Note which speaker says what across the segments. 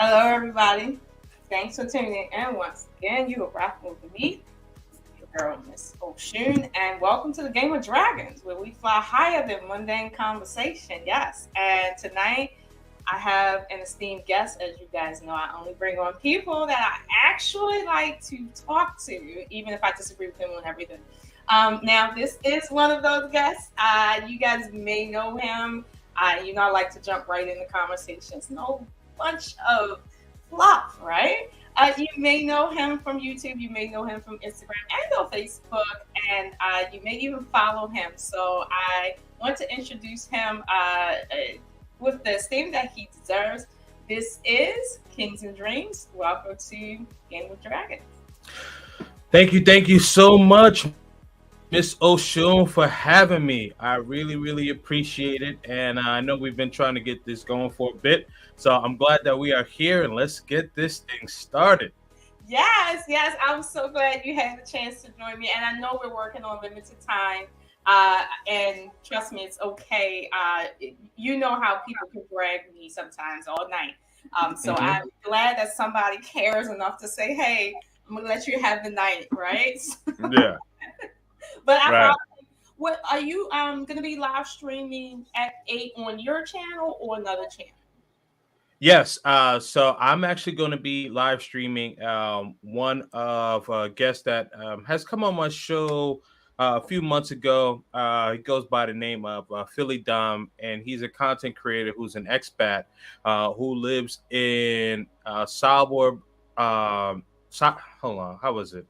Speaker 1: Hello, everybody. Thanks for tuning in once again. You are rocking with me, your girl, Miss Oshun, and welcome to the Game of Dragons, where we fly higher than mundane conversation. Yes, and tonight I have an esteemed guest. As you guys know, I only bring on people that I actually like to talk to, even if I disagree with them on everything. Now, this is one of those guests. You guys may know him. I like to jump right into conversations. No bunch of fluff, right? You may know him from YouTube. You may know him from Instagram and or Facebook, and you may even follow him. So I want to introduce him with the esteem that he deserves. This is Kingz Dreamz. Welcome to Game of Dragons.
Speaker 2: Thank you so much, Miss Oshun, for having me. I really appreciate it, and I know we've been trying to get this going for a bit, so I'm glad that we are here, and let's get this thing started.
Speaker 1: Yes, I'm so glad you had the chance to join me, and I know we're working on limited time, and trust me, it's okay. You know how people can drag me sometimes all night, so I'm glad that somebody cares enough to say, hey, I'm going to let you have the night, right?
Speaker 2: Yeah.
Speaker 1: But right. What are you going to be live streaming at 8 on your channel or another channel?
Speaker 2: Yes. So I'm actually going to be live streaming one of guests that has come on my show a few months ago. He goes by the name of Philly Dom, and he's a content creator who's an expat who lives in Salvador. Hold on. How was it?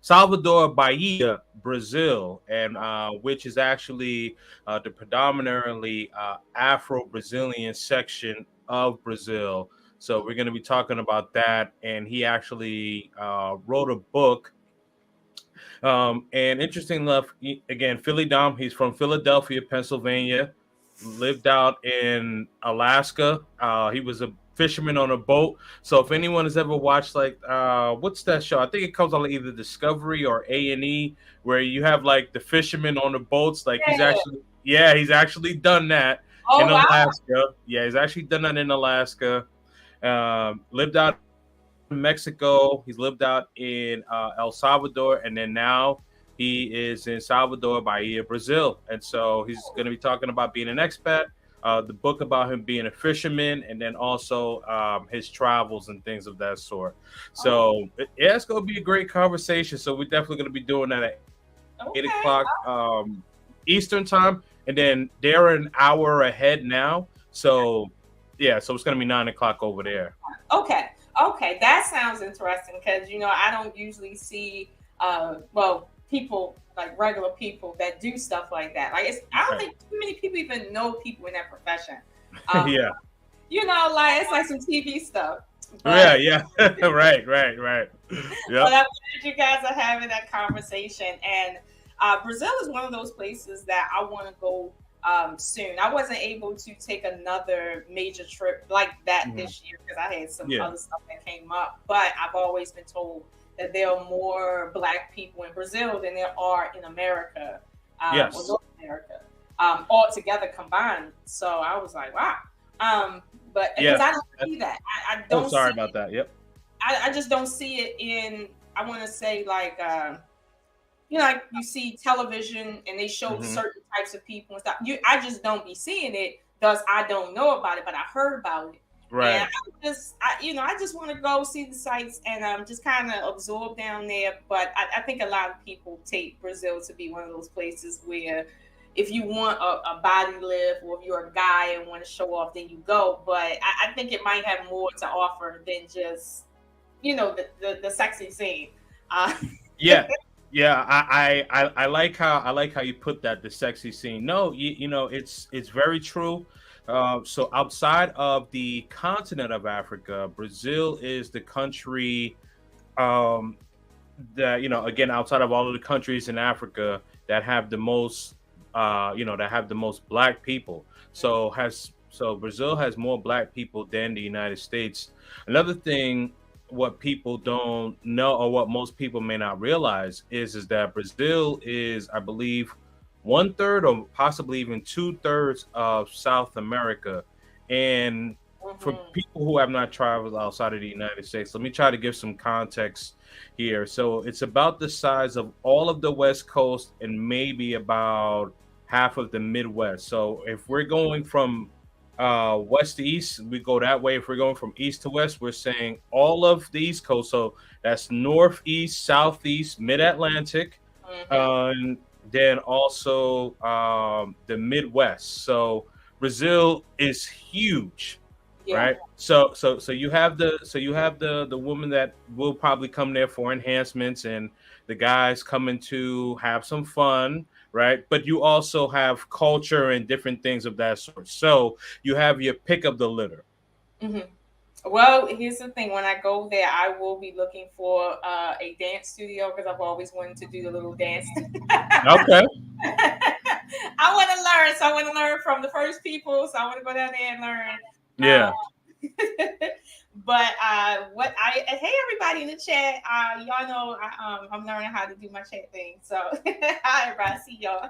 Speaker 2: Salvador Bahia, Brazil, and which is actually the predominantly Afro-Brazilian section of Brazil. So we're going to be talking about that. And he actually wrote a book. And interesting enough, again, Philly Dom, he's from Philadelphia, Pennsylvania. lived out in Alaska. He was a fisherman on a boat. So if anyone has ever watched like what's that show? I think it comes on either Discovery or A&E, where you have like the fishermen on the boats. Like
Speaker 1: Yeah.
Speaker 2: he's actually done that in
Speaker 1: Oh wow.
Speaker 2: Alaska. Yeah, he's actually done that in Alaska. Lived out in Mexico. He's lived out in El Salvador, and then now he is in Salvador, Bahia, Brazil. And so he's going to be talking about being an expat, the book about him being a fisherman, and then also his travels and things of that sort.
Speaker 1: Oh,
Speaker 2: So yeah, it's going to be a great conversation. So we're definitely going to be doing that at 8 o'clock
Speaker 1: okay.
Speaker 2: Eastern time, and then they're an hour ahead now. So yeah, so it's going to be 9 o'clock over there.
Speaker 1: Okay. Okay. That sounds interesting because I don't usually see well people like regular people that do stuff like that. Like I don't
Speaker 2: Right.
Speaker 1: think too many people even know people in that profession. Um,
Speaker 2: Yeah.
Speaker 1: like it's like some TV stuff.
Speaker 2: Yeah,
Speaker 1: But
Speaker 2: yeah. Right.
Speaker 1: but
Speaker 2: Yep.
Speaker 1: I'm glad you guys are having that conversation. And Brazil is one of those places that I want to go soon. I wasn't able to take another major trip like that
Speaker 2: Mhm.
Speaker 1: this year because I had some
Speaker 2: Yeah.
Speaker 1: other stuff that came up. But I've always been told that there are more Black people in Brazil than there are in America or
Speaker 2: Yes.
Speaker 1: North America all together combined. So I was like, wow. But because
Speaker 2: Yeah.
Speaker 1: I don't see that, I
Speaker 2: Oh,
Speaker 1: don't
Speaker 2: sorry
Speaker 1: see
Speaker 2: about that. Yep.
Speaker 1: I just don't see it in. I want to say like like you see television and they show
Speaker 2: Hmm.
Speaker 1: certain types of people and stuff. I just don't be seeing it. Thus, I don't know about it, but I heard about it, and
Speaker 2: Right.
Speaker 1: I just want to go see the sights and just kind of absorb down there. But I think a lot of people take Brazil to be one of those places where. If you want a body lift or if you're a guy and want to show off, then you go. But I think it might have more to offer than just the sexy scene. Uh,
Speaker 2: Yeah. Yeah. I like how you put that, the sexy scene. No, it's very true. So outside of the continent of Africa, Brazil is the country um that again, outside of all of the countries in Africa that have the most black people. So Brazil has more black people than the United States. Another thing, what people don't know, or what most people may not realize, is that Brazil is, I believe, 1/3 or possibly even 2/3 of South America. And for
Speaker 1: mhm.
Speaker 2: people who have not traveled outside of the United States, let me try to give some context here. So it's about the size of all of the West Coast and maybe about half of the Midwest. So if we're going from west to east, we go that way. If we're going from east to west, we're saying all of the East Coast. So that's northeast, southeast, mid Atlantic,
Speaker 1: Mhm.
Speaker 2: and then also the Midwest. So Brazil is huge,
Speaker 1: Yeah.
Speaker 2: right? So you have the woman that will probably come there for enhancements, and the guys coming to have some fun, right? But you also have culture and different things of that sort. So you have your pick of the litter.
Speaker 1: Mhm. Well, here's the thing. When I go there, I will be looking for a dance studio because I've always wanted to do the little dance.
Speaker 2: Okay.
Speaker 1: I want to learn, so I want to learn from the first people. So I want to go down there and learn. Uh,
Speaker 2: Yeah.
Speaker 1: but what I hey everybody in the chat, y'all know I'm learning how to do my chat thing. So hi everybody, see y'all.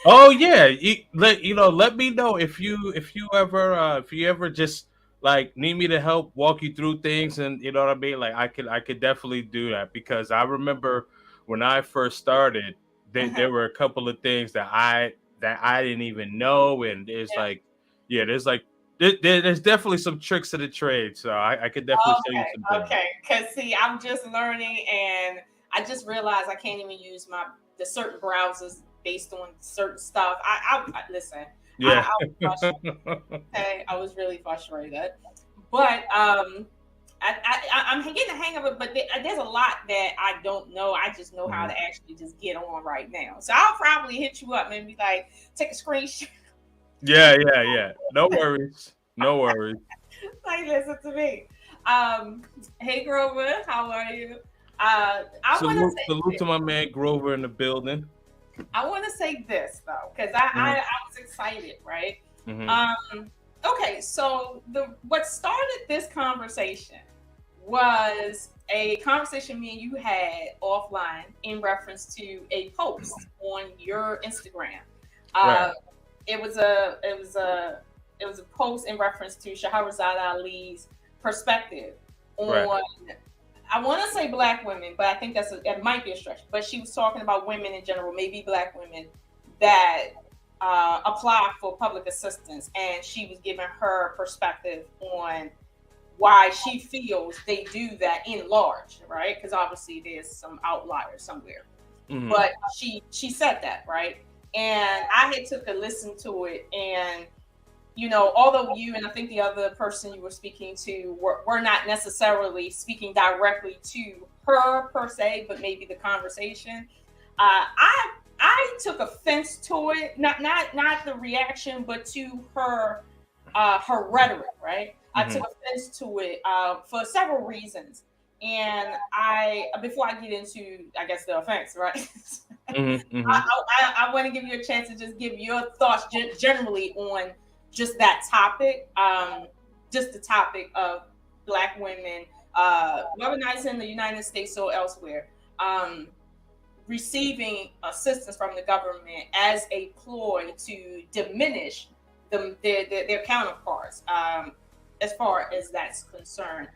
Speaker 2: Oh yeah, let me know if you ever just like need me to help walk you through things, and you know what I mean. Like I could definitely do that, because I remember when I first started, there were a couple of things that I didn't even know, and there's
Speaker 1: Yeah.
Speaker 2: like yeah, there's definitely some tricks to the trade, so I could definitely show you some
Speaker 1: Okay,
Speaker 2: things.
Speaker 1: okay. Cause see, I'm just learning, and I just realized I can't even use the certain browsers based on certain stuff. Listen.
Speaker 2: Yeah.
Speaker 1: I was frustrated. Okay, I was really frustrated, but I'm getting the hang of it. But there's a lot that I don't know. I just know how
Speaker 2: Mhm.
Speaker 1: to actually just get on right now. So I'll probably hit you up and be like, take a screenshot.
Speaker 2: Yeah. No worries. No worries.
Speaker 1: Like, listen to me. Hey Grover, how are you? I want to
Speaker 2: Salute,
Speaker 1: say
Speaker 2: salute
Speaker 1: this.
Speaker 2: to my man Grover in the building.
Speaker 1: I want to say this though, because
Speaker 2: Mhm.
Speaker 1: I was excited, right? Okay, so what started this conversation was a conversation me and you had offline in reference to a post on your Instagram.
Speaker 2: Right.
Speaker 1: It was a post in reference to Sharahzad Ali's perspective
Speaker 2: Right.
Speaker 1: on, I want to say black women, but I think that might be a stretch. But she was talking about women in general, maybe black women that apply for public assistance, and she was giving her perspective on why she feels they do that in large, right? Because obviously there's some outliers somewhere. But she said that, right? And I had took a listen to it, and although you and I think the other person you were speaking to were not necessarily speaking directly to her per se, but maybe the conversation, I took offense to it, not the reaction, but to her rhetoric, right? I took offense to it for several reasons, and before I get into, I guess, the offense, right? I want to give you a chance to just give your thoughts generally on just that topic, just the topic of black women, whether it's in the United States or elsewhere, receiving assistance from the government as a ploy to diminish their counterparts, as far as that's concerned.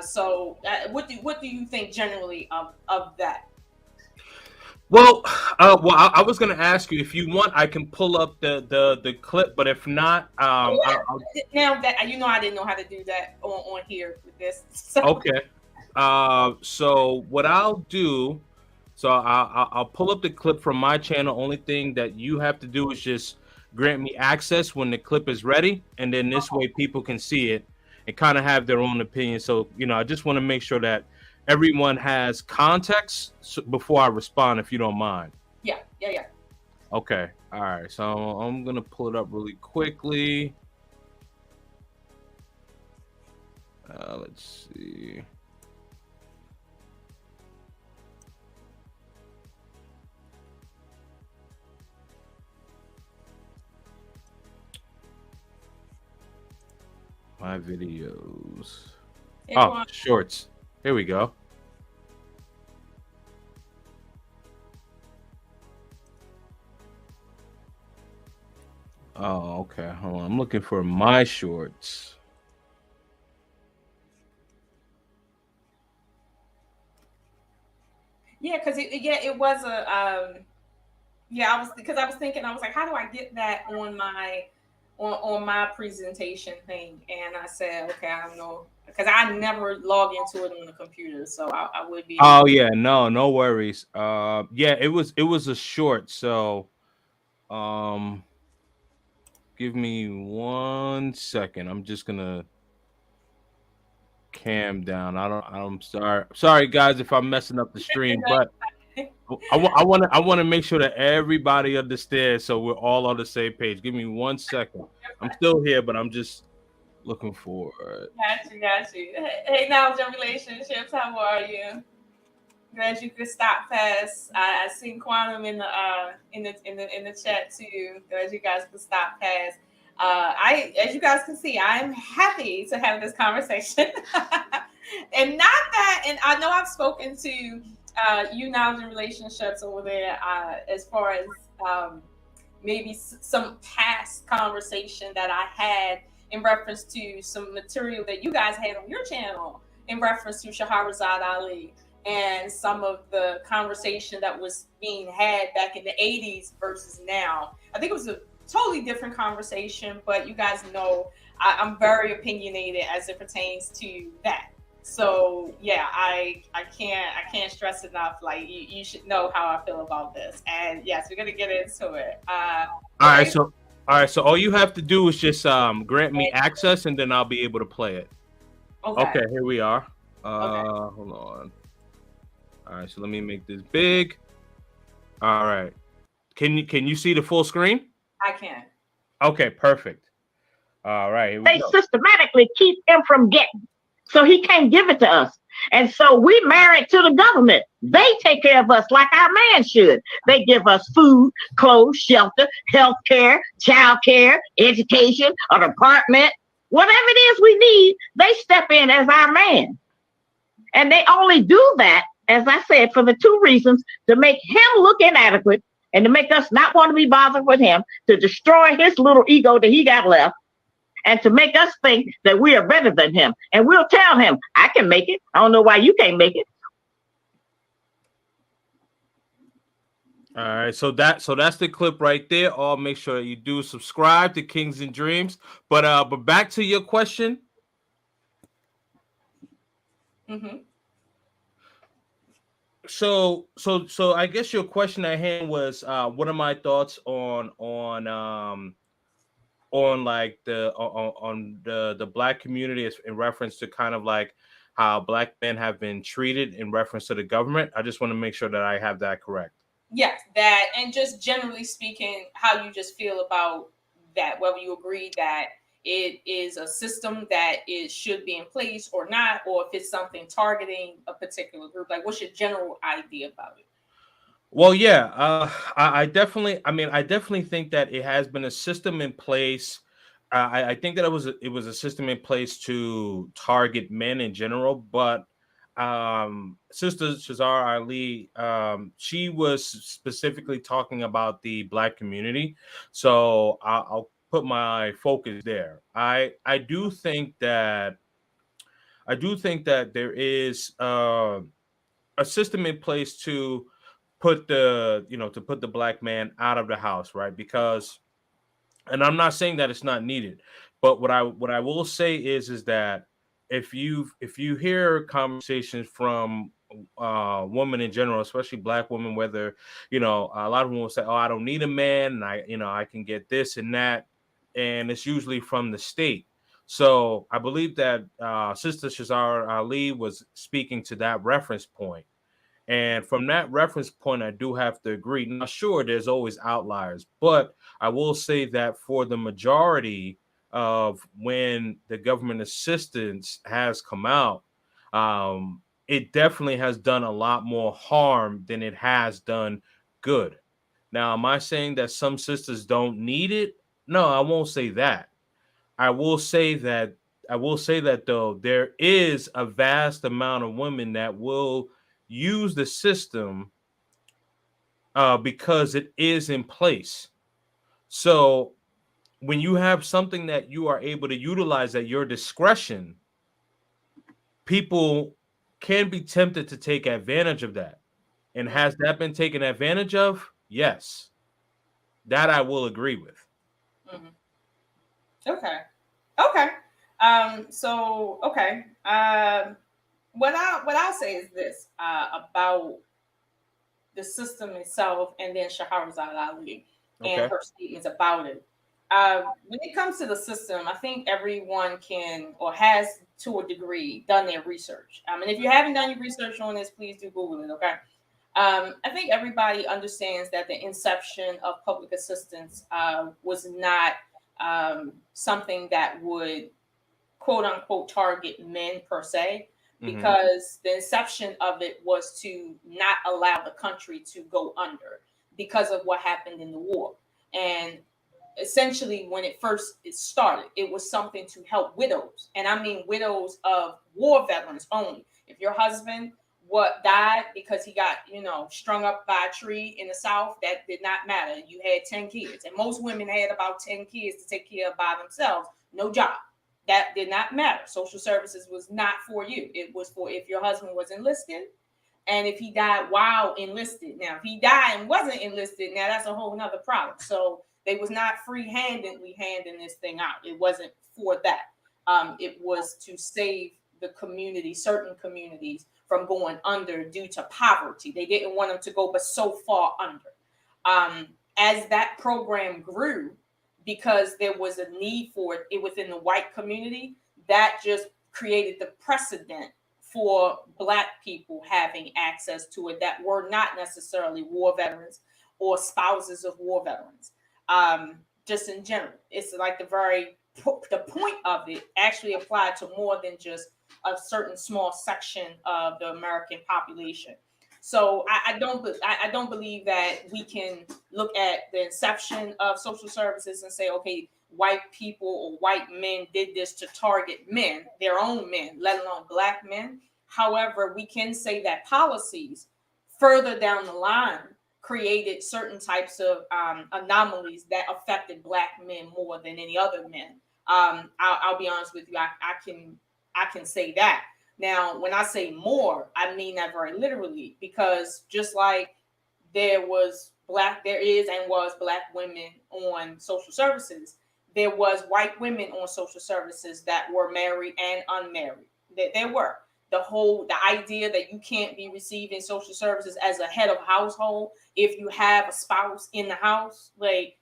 Speaker 1: So, what do you think generally of that?
Speaker 2: Well, I was gonna ask you if you want, I can pull up the clip, but if not,
Speaker 1: now that I didn't know how to do that on here with this. So.
Speaker 2: Okay. So what I'll do, so I'll pull up the clip from my channel. Only thing that you have to do is just grant me access when the clip is ready, and then this way people can see it and kind of have their own opinion. So I just want to make sure that everyone has context before I respond, if you don't mind.
Speaker 1: Yeah.
Speaker 2: Okay. All right. So I'm gonna pull it up really quickly. Let's see. My videos. Shorts. Here we go. Oh, okay. Hold on. I'm looking for my shorts.
Speaker 1: Yeah, because it was a I was thinking, I was like, how do I get that on my presentation thing? And I said, okay, I don't know, because I never log into it on the computer, so I would be.
Speaker 2: Oh yeah, no worries. Yeah, it was a short, so give me 1 second. I'm just gonna cam down. I'm sorry guys if I'm messing up the stream, but I want to make sure that everybody understands, so we're all on the same page. Give me 1 second. I'm still here, but I'm just looking for it.
Speaker 1: Got you. Hey, now your relationships, how are you? Glad you could stop past. I seen Quantum in the chat too. Glad you guys could stop past. As you guys can see, I'm happy to have this conversation. And not that, and I know I've spoken to you now in relationships over there, as far as maybe some past conversation that I had in reference to some material that you guys had on your channel in reference to Sharahzad Ali and some of the conversation that was being had back in the 80s versus now. I think it was a totally different conversation, but you guys know I'm very opinionated as it pertains to that. So yeah, I can't stress enough. Like you should know how I feel about this. And yes, we're gonna get into it.
Speaker 2: All right. So all you have to do is just grant me access, and then I'll be able to play it. Okay, here we are. Hold on. All right, so let me make this big. All right. Can you see the full screen?
Speaker 1: I can.
Speaker 2: Okay, perfect. All right.
Speaker 3: They systematically keep him from getting, so he can't give it to us. And so we married to the government. They take care of us like our man should. They give us food, clothes, shelter, health care, child care, education, an apartment, whatever it is we need, they step in as our man. And they only do that, as I said, for the two reasons: to make him look inadequate and to make us not want to be bothered with him, to destroy his little ego that he got left, and to make us think that we are better than him. And we'll tell him, I can make it. I don't know why you can't make it.
Speaker 2: All right, so that's the clip right there. All make sure you do subscribe to Kingz and Dreams. But back to your question.
Speaker 1: Mm-hmm.
Speaker 2: So I guess your question at hand was what are my thoughts on like the black community in reference to kind of like how black men have been treated in reference to the government. I just want to make sure that I have that correct.
Speaker 1: Yes, that, and just generally speaking, how you just feel about that, whether you agree that it is a system that should be in place or not, or if it's something targeting a particular group. Like, what's your general idea about it?
Speaker 2: Well, yeah, I definitely think that it has been a system in place. I think that it was a system in place to target men in general, but Sister Sharahzad Ali, she was specifically talking about the black community, so I'll put my focus there. I do think that there is a system in place to put the black man out of the house, right? Because, and I'm not saying that it's not needed, but what I will say is that if you hear conversations from women in general, especially black women, whether a lot of them will say, oh, I don't need a man, and I can get this and that, and it's usually from the state. So I believe that Sister Sharahzad Ali was speaking to that reference point. And from that reference point, I do have to agree. Now, sure, there's always outliers, but I will say that for the majority of when the government assistance has come out, it definitely has done a lot more harm than it has done good. Now, am I saying that some sisters don't need it? No, I won't say that. I will say that though there is a vast amount of women that will use the system because it is in place. So when you have something that you are able to utilize at your discretion, people can be tempted to take advantage of that. And has that been taken advantage of? Yes, that I will agree with.
Speaker 1: Mm-hmm. Okay. Okay. So okay. What I'll say is this about the system itself, and then Sharahzad Ali and her statements about it. When it comes to the system, I think everyone can or has to a degree done their research. And if you haven't done your research on this, please do Google it. Okay. I think everybody understands that the inception of public assistance was not something that would quote unquote target men per se, because the inception of it was to not allow the country to go under because of what happened in the war. And essentially, when it started, it was something to help widows. And I mean widows of war veterans only. If your husband died because he got, strung up by a tree in the South, that did not matter. You had 10 kids. And most women had about 10 kids to take care of by themselves. No job. That did not matter. Social services was not for you. It was for if your husband was enlisted and if he died while enlisted. Now, if he died and wasn't enlisted, now that's a whole nother problem. So they was not free-handedly handing this thing out. It wasn't for that. It was to save the community, certain communities, from going under due to poverty. They didn't want them to go but so far under. As that program grew, because there was a need for it within the white community, that just created the precedent for Black people having access to it that were not necessarily war veterans or spouses of war veterans. Just in general, it's like the very the point of it actually applied to more than just a certain small section of the American population. So I don't believe that we can look at the inception of social services and say, okay, white people or white men did this to target men, their own men, let alone black men. However, we can say that policies further down the line created certain types of anomalies that affected black men more than any other men. I'll be honest with you, I can say that. Now, when I say more, I mean that very literally, because just like there is and was black women on social services, there was white women on social services that were married and unmarried. There were. The idea that you can't be receiving social services as a head of household if you have a spouse in the house, like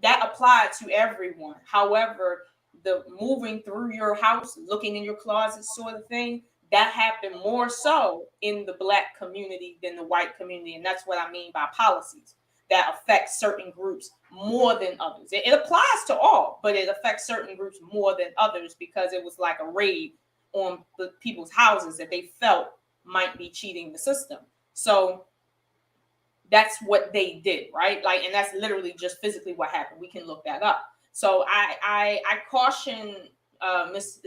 Speaker 1: that applied to everyone. However, the moving through your house, looking in your closet sort of thing, that happened more so in the black community than the white community. And that's what I mean by policies that affect certain groups more than others. It applies to all, but it affects certain groups more than others because it was like a raid on the people's houses that they felt might be cheating the system. So that's what they did, right? Like, and that's literally just physically what happened. We can look that up. So I caution Miss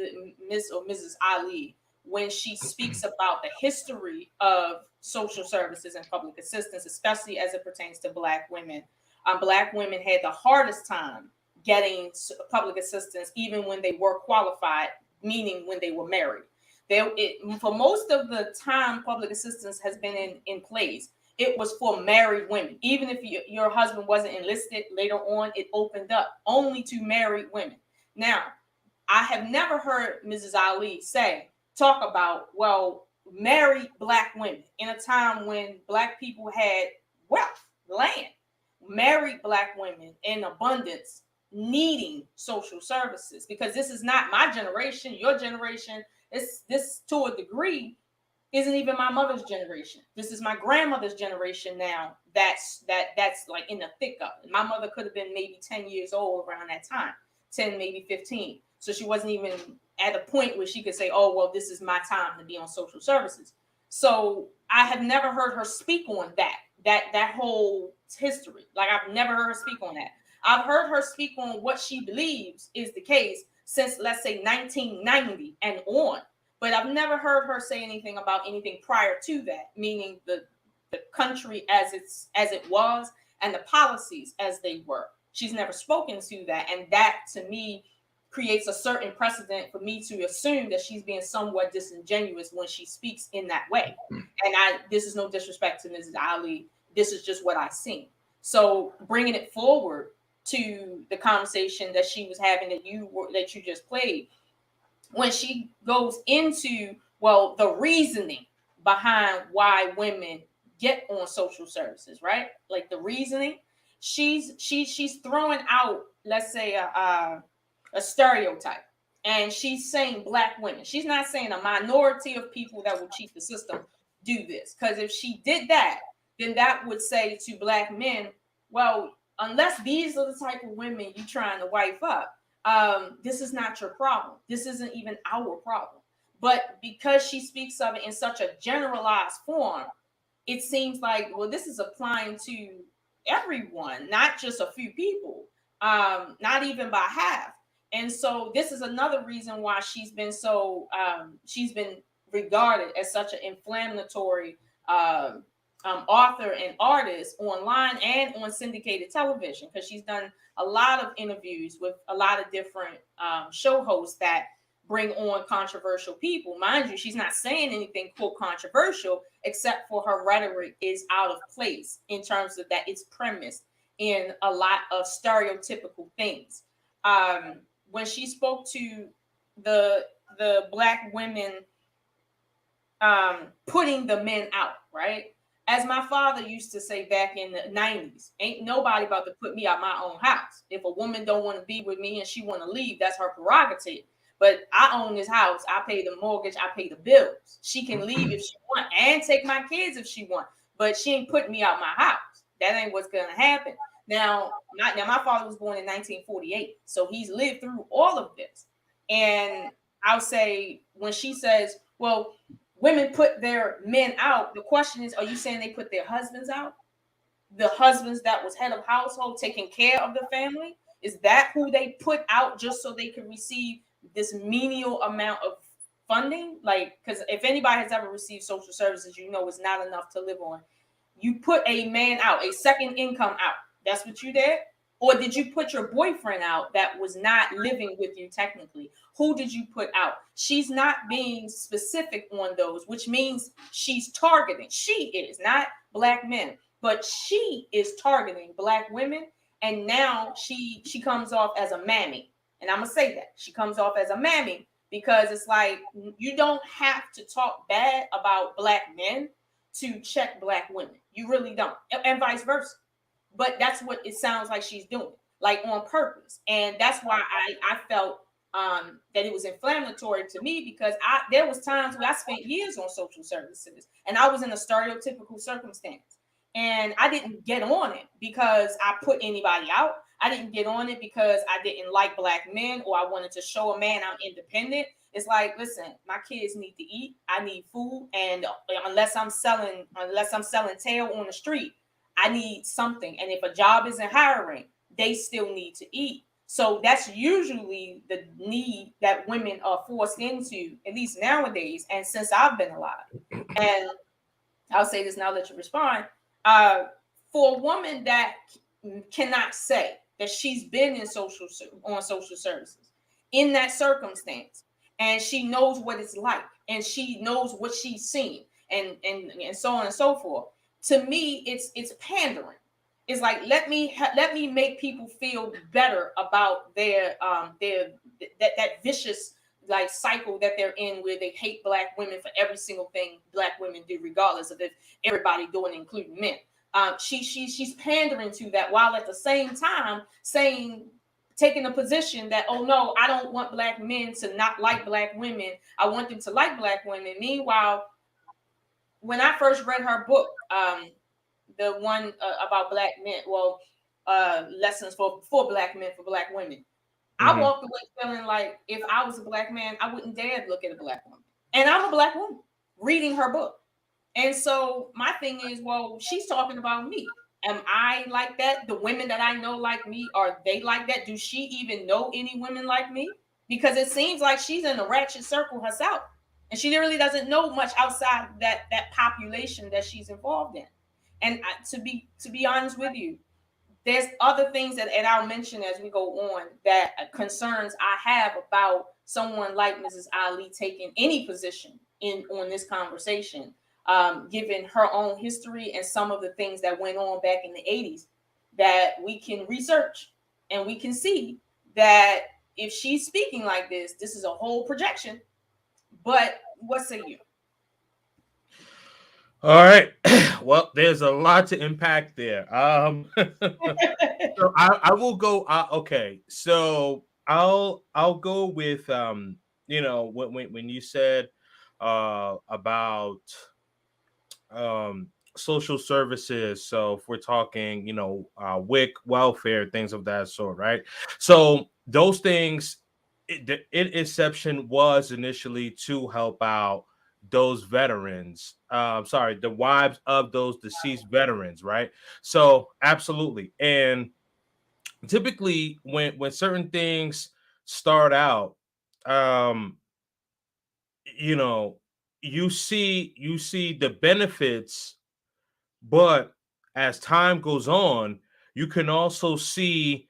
Speaker 1: or Mrs. Ali when she speaks about the history of social services and public assistance, especially as it pertains to black women. Black women had the hardest time getting public assistance, even when they were qualified, meaning when they were married. For most of the time, public assistance has been in place. It was for married women. Even if your husband wasn't enlisted, later on, it opened up only to married women. Now, I have never heard Mrs. Ali talk about, well, married black women in a time when black people had wealth, land, married black women in abundance needing social services, because this is not my generation, your generation. This to a degree isn't even my mother's generation. This is my grandmother's generation now. That's like in the thick of it. My mother could have been maybe 10 years old around that time, 10, maybe 15. So she wasn't even at a point where she could say, oh, well, this is my time to be on social services. So I have never heard her speak on that whole history. Like, I've never heard her speak on that. I've heard her speak on what she believes is the case since, let's say, 1990 and on. But I've never heard her say anything about anything prior to that, meaning the country as it was and the policies as they were. She's never spoken to that. And that, to me, creates a certain precedent for me to assume that she's being somewhat disingenuous when she speaks in that way. And this is no disrespect to Mrs. Ali. This is just what I've seen. So bringing it forward to the conversation that she was having that you just played, when she goes into, well, the reasoning behind why women get on social services, right? Like the reasoning, she's throwing out, let's say, a stereotype, and she's saying black women. She's not saying a minority of people that will cheat the system do this, because if she did that, then that would say to black men, well, unless these are the type of women you're trying to wife up, this is not your problem. This isn't even our problem. But because she speaks of it in such a generalized form, it seems like, well, this is applying to everyone, not just a few people, not even by half. And so this is another reason why she's been regarded as such an inflammatory author and artist online and on syndicated television, because she's done a lot of interviews with a lot of different show hosts that bring on controversial people. Mind you, she's not saying anything quote controversial, except for her rhetoric is out of place in terms of that it's premised in a lot of stereotypical things. When she spoke to the black women putting the men out, right? As my father used to say back in the 90s, ain't nobody about to put me out my own house. If a woman don't want to be with me and she want to leave, that's her prerogative. But I own this house. I pay the mortgage. I pay the bills. She can leave if she want and take my kids if she want. But she ain't putting me out my house. That ain't what's going to happen. Now, my father was born in 1948, so he's lived through all of this. And I'll say when she says, "Well, women put their men out," the question is, are you saying they put their husbands out? The husbands that was head of household, taking care of the family, is that who they put out just so they could receive this menial amount of funding? Like, because if anybody has ever received social services, you know it's not enough to live on. You put a man out, a second income out. That's what you did? Or did you put your boyfriend out that was not living with you technically? Who did you put out? She's not being specific on those, which means she's targeting. She is not black men, but she is targeting black women. And now she comes off as a mammy. And I'm going to say that. She comes off as a mammy because it's like you don't have to talk bad about black men to check black women. You really don't. And vice versa. But that's what it sounds like she's doing, like on purpose. And that's why I felt that it was inflammatory to me, because there was times where I spent years on social services and I was in a stereotypical circumstance. And I didn't get on it because I put anybody out. I didn't get on it because I didn't like black men or I wanted to show a man I'm independent. It's like, listen, my kids need to eat. I need food. And unless I'm selling tail on the street, I need something. And if a job isn't hiring, they still need to eat. So that's usually the need that women are forced into, at least nowadays. And since I've been alive, and I'll say this now that you respond, for a woman that cannot say that she's been on social services in that circumstance, and she knows what it's like, and she knows what she's seen, and so on and so forth. To me, it's pandering. It's like let me make people feel better about their that vicious like cycle that they're in, where they hate black women for every single thing black women do, regardless of if everybody doing it, including men. She's pandering to that, while at the same time taking a position that, oh no, I don't want black men to not like black women. I want them to like black women. Meanwhile, when I first read her book, the one about black men, lessons for black men, for black women, I walked away feeling like if I was a black man, I wouldn't dare look at a black woman. And I'm a black woman reading her book. And so my thing is, well, she's talking about me. Am I like that? The women that I know like me, are they like that? Do she even know any women like me? Because it seems like she's in a ratchet circle herself. And she really doesn't know much outside that population that she's involved in. And to be honest with you, there's other things that, and I'll mention as we go on, that concerns I have about someone like Mrs. Ali taking any position on this conversation, given her own history and some of the things that went on back in the 80s, that we can research and we can see that if she's speaking like this is a whole projection. But what say you?
Speaker 2: All right. Well, there's a lot to impact there. So I will go. Okay. So I'll go with when you said about social services. So if we're talking, WIC, welfare, things of that sort, right? So those things, inception was initially to help out those veterans, the wives of those deceased veterans, right? So absolutely. And typically when certain things start out, you see the benefits, but as time goes on, you can also see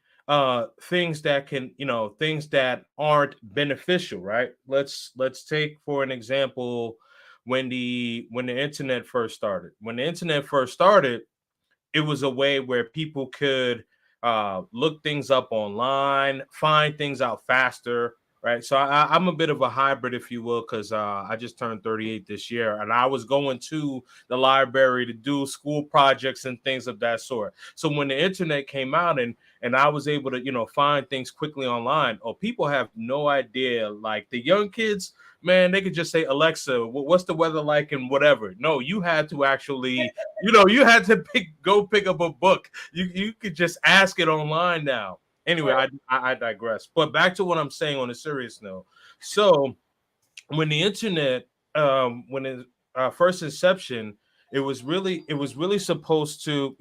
Speaker 2: things that aren't beneficial, right? Let's take for an example when the internet first started. When the internet first started, it was a way where people could look things up online, find things out faster, right? So I'm a bit of a hybrid, if you will, because I just turned 38 this year, and I was going to the library to do school projects and things of that sort. So when the internet came out and I was able to, find things quickly online, people have no idea. Like the young kids, man, they could just say, Alexa, what's the weather like and whatever. No, you had to actually, you had to go pick up a book. You could just ask it online now. Anyway, I digress. But back to what I'm saying on a serious note. So when the internet, when it first inception, it was really supposed to,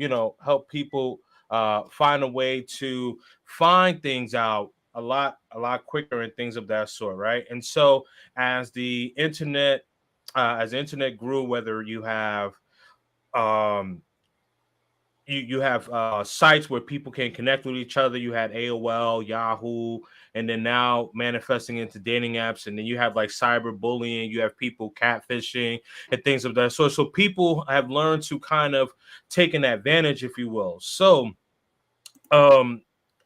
Speaker 2: help people find a way to find things out a lot quicker and things of that sort, right? And so as the internet grew, whether you have um you have sites where people can connect with each other. You had AOL, Yahoo, and then now manifesting into dating apps, and then you have like cyberbullying. You have people catfishing and things of that sort. So people have learned to kind of take an advantage, if you will. So um,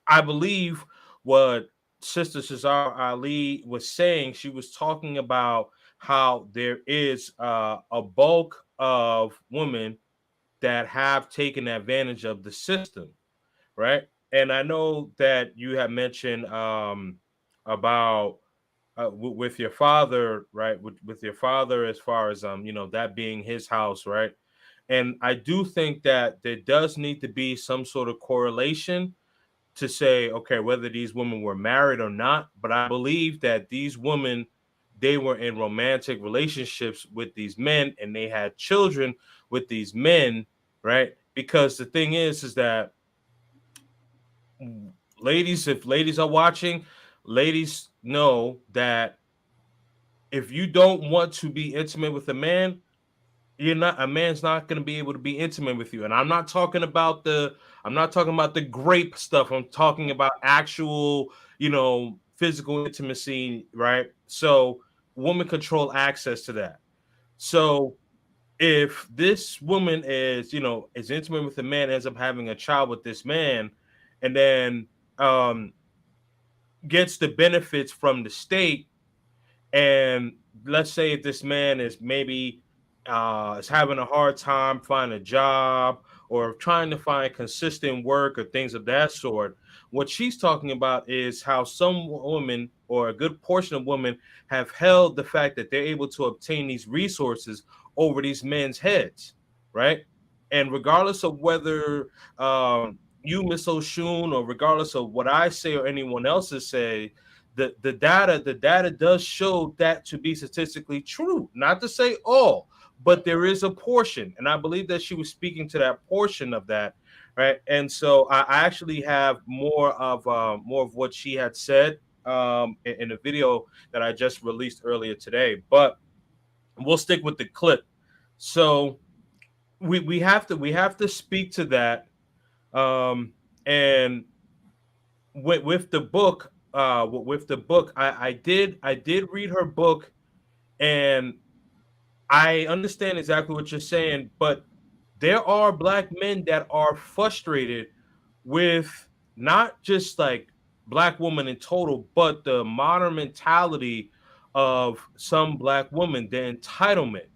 Speaker 2: I believe what Sister Sharahzad Ali was saying. She was talking about how there is a bulk of women that have taken advantage of the system, right? And I know that you have mentioned about with your father, right? With your father, as far as that being his house, right? And I do think that there does need to be some sort of correlation to say, okay, whether these women were married or not. But I believe that these women, they were in romantic relationships with these men and they had children with these men, right? Because the thing is that ladies, if ladies are watching, ladies know that if you don't want to be intimate with a man's not going to be able to be intimate with you. And I'm not talking about the grape stuff. I'm talking about actual, physical intimacy, right? So woman control access to that. So if this woman is intimate with a man, ends up having a child with this man, and then um gets the benefits from the state, and let's say if this man is maybe is having a hard time finding a job or trying to find consistent work or things of that sort, what she's talking about is how some women or a good portion of women have held the fact that they're able to obtain these resources over these men's heads, right? And regardless of whether you, Miss Oshun, or regardless of what I say or anyone else has said, the data does show that to be statistically true. Not to say all, but there is a portion, and I believe that she was speaking to that portion of that, right? And so I actually have more of what she had said in a video that I just released earlier today. But we'll stick with the clip. So we have to speak to that, and with the book, I did read her book, and I understand exactly what you're saying, but there are black men that are frustrated with not just like black women in total, but the modern mentality of some black women, the entitlement,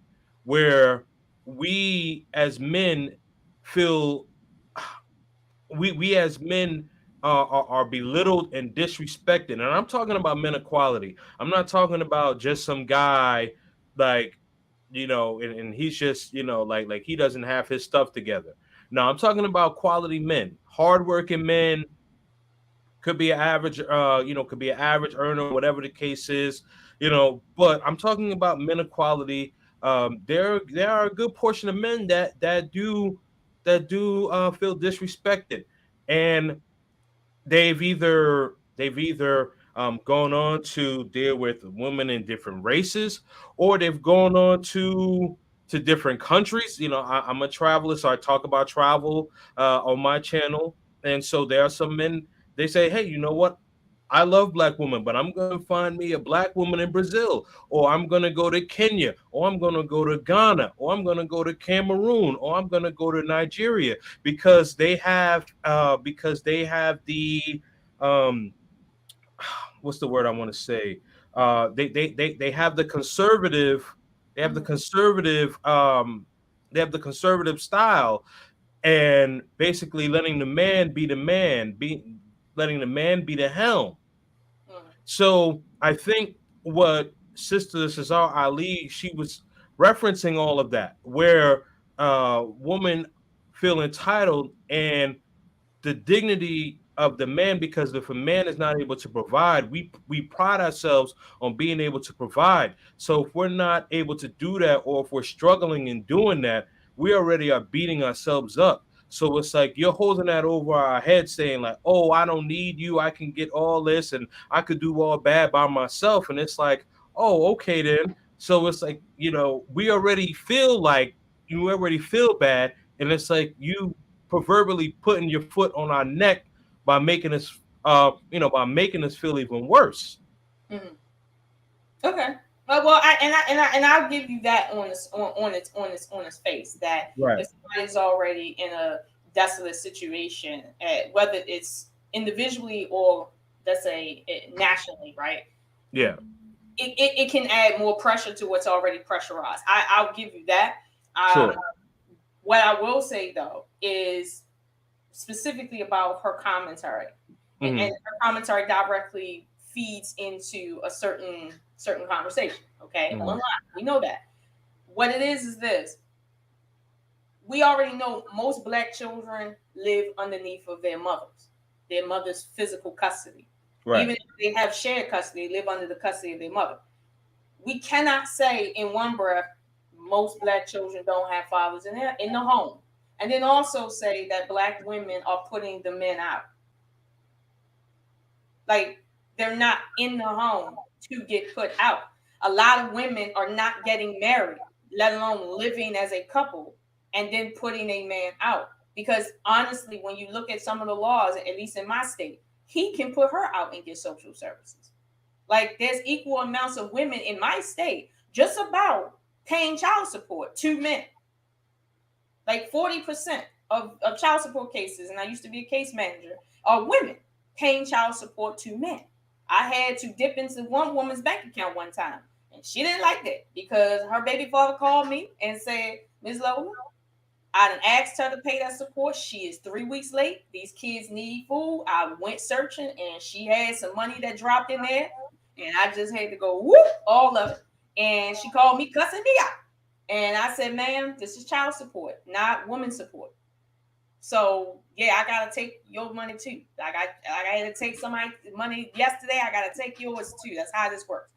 Speaker 2: where we as men feel we as men are belittled and disrespected. And I'm talking about men equality. I'm not talking about just some guy like, and he's just, like he doesn't have his stuff together. No, I'm talking about quality men, hardworking men. Could be an average earner, whatever the case is, But I'm talking about men equality. There are a good portion of men that do feel disrespected, and they've either gone on to deal with women in different races, or they've gone on to different countries. I'm a traveler, so I talk about travel on my channel, and so there are some men. They say, "Hey, you know what? I love black women, but I'm going to find me a black woman in Brazil, or I'm going to go to Kenya, or I'm going to go to Ghana, or I'm going to go to Cameroon, or I'm going to go to Nigeria because they have the um what's the word I want to say? They have the conservative, they have the conservative they have the conservative style, and basically letting the man be the man, letting the man be the helm. So I think what Sister Sharahzad Ali, she was referencing all of that, where women feel entitled and the dignity of the man, because if a man is not able to provide, we pride ourselves on being able to provide. So if we're not able to do that, or if we're struggling in doing that, we already are beating ourselves up. So it's like you're holding that over our head, saying like, oh, I don't need you, I can get all this and I could do all bad by myself. And it's like, oh, okay then. So it's like, we already feel like you already feel bad, and it's like you proverbially putting your foot on our neck by making us feel even worse.
Speaker 1: Mm-hmm. Okay. I'll give you that on its face, that
Speaker 2: Right.
Speaker 1: if somebody's already in a desolate situation, whether it's individually or let's say nationally, right?
Speaker 2: Yeah.
Speaker 1: It can add more pressure to what's already pressurized. I'll give you that.
Speaker 2: Sure.
Speaker 1: What I will say though is specifically about her commentary, and her commentary directly feeds into a certain conversation. Okay, online, we know that. What it is this: we already know most Black children live underneath of their mother's physical custody.
Speaker 2: Right.
Speaker 1: Even if they have shared custody, they live under the custody of their mother. We cannot say in one breath most Black children don't have fathers in the home, and then also say that Black women are putting the men out. Like, they're not in the home to get put out. A lot of women are not getting married, let alone living as a couple, and then putting a man out. Because honestly, when you look at some of the laws, at least in my state, he can put her out and get social services. Like, there's equal amounts of women in my state just about paying child support to men. Like 40% of child support cases, and I used to be a case manager, are women paying child support to men. I had to dip into one woman's bank account one time, and she didn't like that because her baby father called me and said, Ms. Lola, I done asked her to pay that support. She is 3 weeks late. These kids need food. I went searching, and she had some money that dropped in there, and I just had to go whoop all of it. And she called me cussing me out. And I said, ma'am, this is child support, not woman support. So yeah, I gotta take your money too. Like I had to take somebody's money yesterday. I gotta take yours too. That's how this works.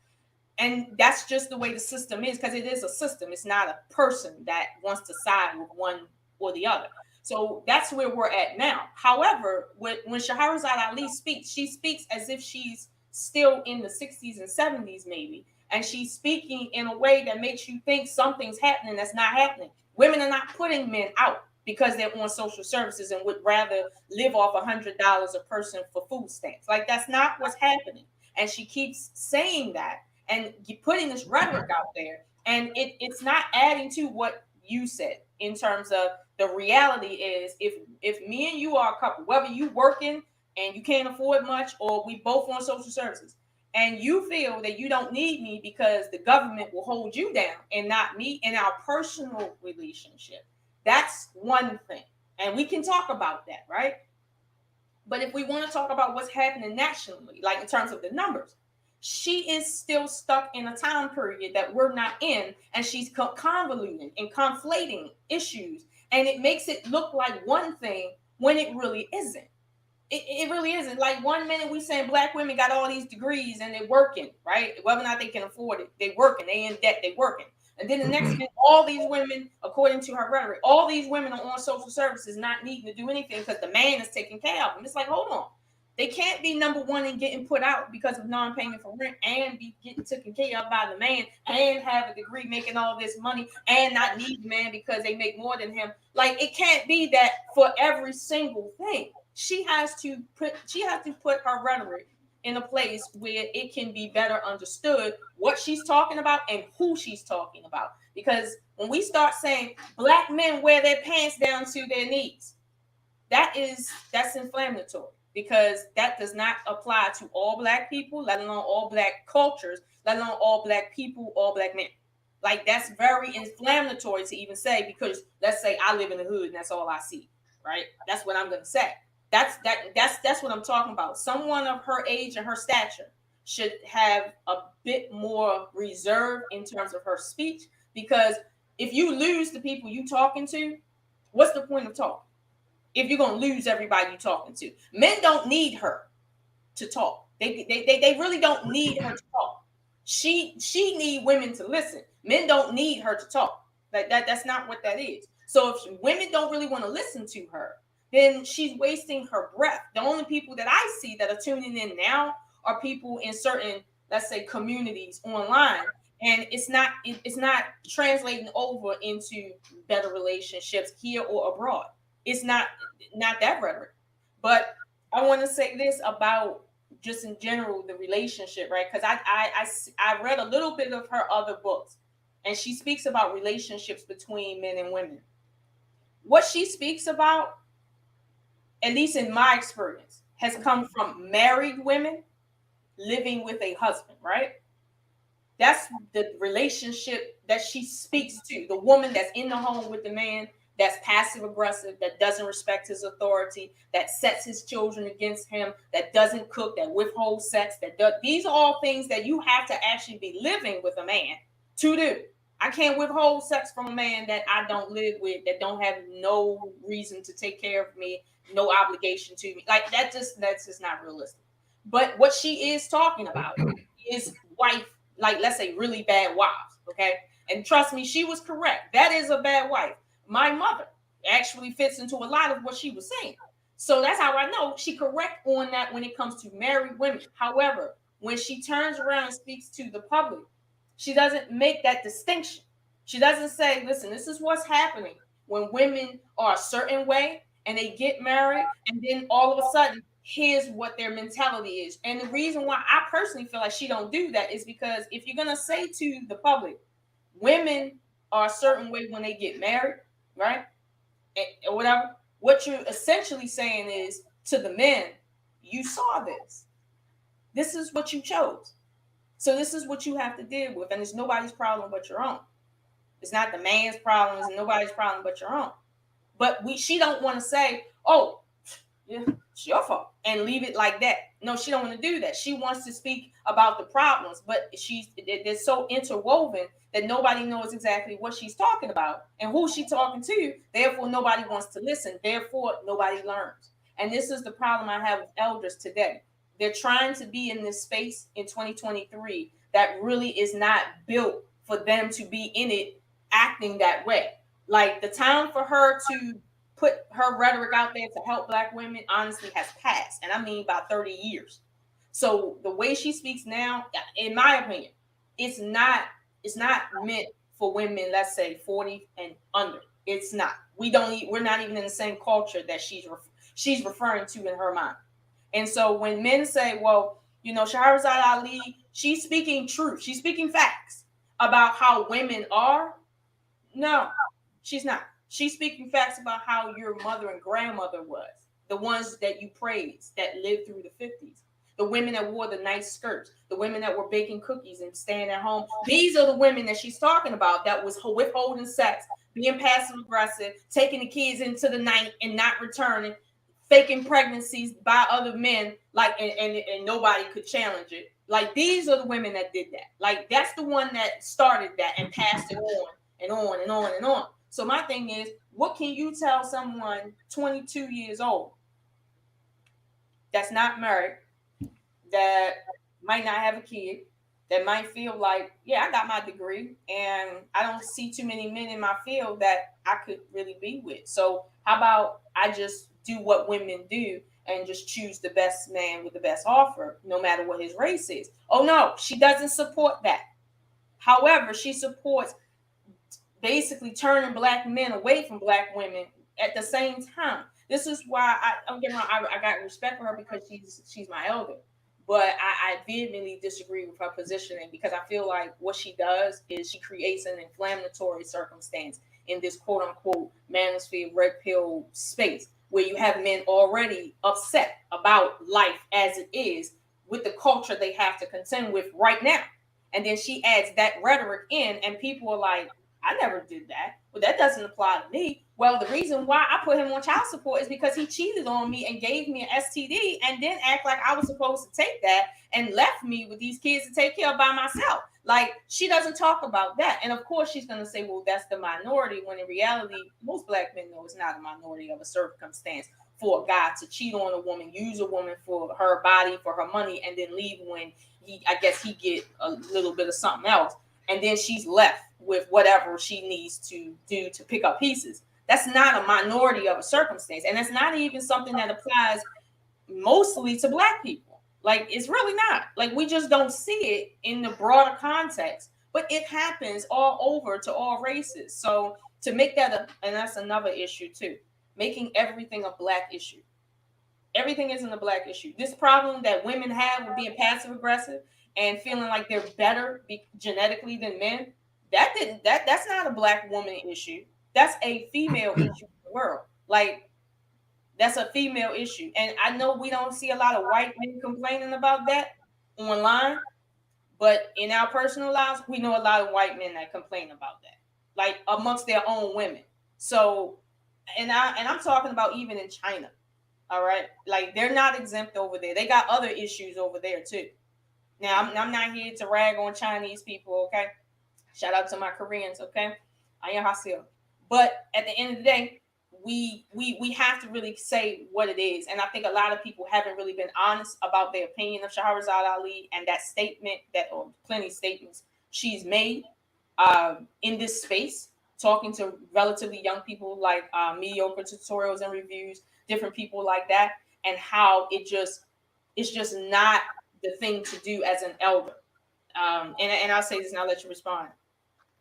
Speaker 1: And that's just the way the system is, because it is a system. It's not a person that wants to side with one or the other. So that's where we're at now. However, when Sharahzad Ali speaks, she speaks as if she's still in the 60s and 70s, maybe. And she's speaking in a way that makes you think something's happening that's not happening. Women are not putting men out because they're on social services and would rather live off $100 a person for food stamps. Like, that's not what's happening. And she keeps saying that and putting this rhetoric out there. And it's not adding to what you said in terms of the reality is if me and you are a couple, whether you working and you can't afford much or we both on social services, and you feel that you don't need me because the government will hold you down and not me in our personal relationship, that's one thing. And we can talk about that, right? But if we want to talk about what's happening nationally, like in terms of the numbers, she is still stuck in a time period that we're not in, and she's convoluting and conflating issues, and it makes it look like one thing when it really isn't. It really isn't. Like, one minute we saying Black women got all these degrees and they're working, right? Whether or not they can afford it, they working, they in debt, they working. And then the next minute, all these women, according to her rhetoric, all these women are on social services not needing to do anything because the man is taking care of them. It's like, hold on. They can't be number one and getting put out because of non-payment for rent and be getting taken care of by the man and have a degree making all this money and not need the man because they make more than him. Like, it can't be that for every single thing. She has to put her rhetoric in a place where it can be better understood what she's talking about and who she's talking about. Because when we start saying Black men wear their pants down to their knees, that's inflammatory, because that does not apply to all Black people, let alone all Black cultures, let alone all Black people, all Black men. Like, that's very inflammatory to even say, because let's say I live in the hood and that's all I see, right? That's what I'm going to say. That's what I'm talking about. Someone of her age and her stature should have a bit more reserve in terms of her speech, because if you lose the people you talking to, what's the point of talking? If you're gonna lose everybody you talking to, men don't need her to talk. They really don't need her to talk. She need women to listen. Men don't need her to talk. Like that's not what that is. So if women don't really want to listen to her, then she's wasting her breath. The only people that I see that are tuning in now are people in certain, let's say, communities online, and it's not translating over into better relationships here or abroad. It's not that rhetoric. But I want to say this about just in general the relationship, right? Because I read a little bit of her other books, and she speaks about relationships between men and women. What she speaks about, at least in my experience, has come from married women living with a husband, right? That's the relationship that she speaks to. The woman that's in the home with the man, that's passive aggressive, that doesn't respect his authority, that sets his children against him, that doesn't cook, that withholds sex, these are all things that you have to actually be living with a man to do. I can't withhold sex from a man that I don't live with, that don't have no reason to take care of me, no obligation to me. Like that's just not realistic. But what she is talking about is wife, like let's say really bad wives, okay? And trust me, she was correct. That is a bad wife. My mother actually fits into a lot of what she was saying. So that's how I know she correct on that when it comes to married women. However, when she turns around and speaks to the public, she doesn't make that distinction. She doesn't say, listen, this is what's happening when women are a certain way and they get married, and then all of a sudden, here's what their mentality is. And the reason why I personally feel like she don't do that is because if you're going to say to the public, women are a certain way when they get married, right? Or whatever, what you're essentially saying is to the men, you saw this. This is what you chose. So this is what you have to deal with. And it's nobody's problem but your own. It's not the man's problem. It's nobody's problem but your own. But she don't want to say, oh, yeah, it's your fault, and leave it like that. No, she don't want to do that. She wants to speak about the problems, but they're so interwoven that nobody knows exactly what she's talking about and who she's talking to. Therefore, nobody wants to listen. Therefore, nobody learns. And this is the problem I have with elders today. They're trying to be in this space in 2023 that really is not built for them to be in it, acting that way. Like the time for her to put her rhetoric out there to help Black women honestly has passed. And I mean about 30 years. So the way she speaks now, in my opinion, it's not meant for women, let's say 40 and under. It's not. We're not even in the same culture that she's referring to in her mind. And so when men say, well, Sharahzad Ali, she's speaking truth. She's speaking facts about how women are. No, she's not. She's speaking facts about how your mother and grandmother was, the ones that you praised that lived through the 50s, the women that wore the nice skirts, the women that were baking cookies and staying at home. These are the women that she's talking about that was withholding sex, being passive aggressive, taking the kids into the night and not returning, faking pregnancies by other men, like and nobody could challenge it. Like these are the women that did that. Like that's the one that started that and passed it on and on and on and on. So my thing is, what can you tell someone 22 years old that's not married, that might not have a kid, that might feel like, yeah, I got my degree and I don't see too many men in my field that I could really be with. So how about I just do what women do and just choose the best man with the best offer, no matter what his race is? Oh no, she doesn't support that. However, she supports basically turning Black men away from Black women at the same time. This is why I got respect for her because she's my elder. But I vehemently disagree with her positioning because I feel like what she does is she creates an inflammatory circumstance in this quote unquote manosphere red pill space where you have men already upset about life as it is with the culture they have to contend with right now. And then she adds that rhetoric in and people are like, I never did that. Well, that doesn't apply to me. Well, the reason why I put him on child support is because he cheated on me and gave me an STD and then act like I was supposed to take that and left me with these kids to take care of by myself. Like, she doesn't talk about that. And of course, she's going to say, well, that's the minority, when in reality, most black men know it's not a minority of a circumstance for a guy to cheat on a woman, use a woman for her body, for her money, and then leave when I guess he get a little bit of something else. And then she's left with whatever she needs to do to pick up pieces. That's not a minority of a circumstance. And that's not even something that applies mostly to black people. Like, it's really not. Like, we just don't see it in the broader context. But it happens all over to all races. So to make that and that's another issue too, making everything a black issue. Everything isn't a black issue. This problem that women have with being passive aggressive and feeling like they're better genetically than men, that's not a black woman issue. That's a female issue in the world. Like, that's a female issue. And I know we don't see a lot of white men complaining about that online, but in our personal lives, we know a lot of white men that complain about that, like amongst their own women. So, and I'm talking about even in China. All right, like, they're not exempt over there. They got other issues over there too. Now, I'm not here to rag on Chinese people, okay? Shout out to my Koreans, okay? Annyeonghaseyo. But at the end of the day, we have to really say what it is. And I think a lot of people haven't really been honest about their opinion of Sharahzad Ali and that statement, or plenty of statements she's made in this space, talking to relatively young people like mediocre tutorials and reviews, different people like that, and how it's just not the thing to do as an elder. And I'll say this and I'll let you respond.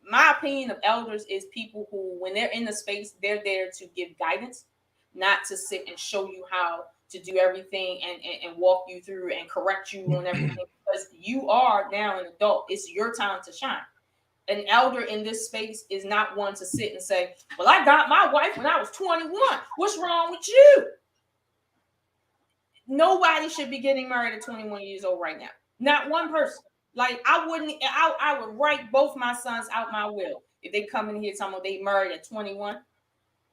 Speaker 1: My opinion of elders is people who, when they're in the space, they're there to give guidance, not to sit and show you how to do everything and walk you through and correct you on everything, because you are now an adult. It's your time to shine. An elder in this space is not one to sit and say, well, I got my wife when I was 21. What's wrong with you? Nobody should be getting married at 21 years old right now. Not one person. Like, I would write both my sons out my will if they come in here talking about they married at 21.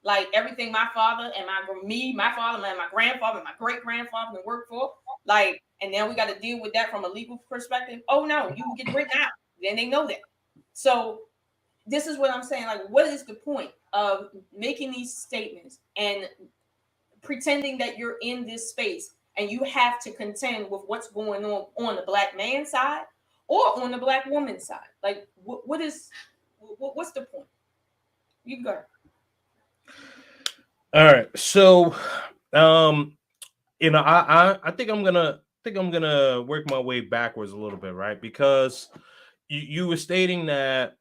Speaker 1: Like, everything my father and my father and my grandfather and my great grandfather worked for. Like, and now we got to deal with that from a legal perspective. Oh no, you will get written out. Then they know that. So this is what I'm saying. Like, what is the point of making these statements and pretending that you're in this space and you have to contend with what's going on the black man side or on the black woman side? Like, what's the point? You can go.
Speaker 2: All right. So, I think I'm gonna work my way backwards a little bit, right? Because you were stating that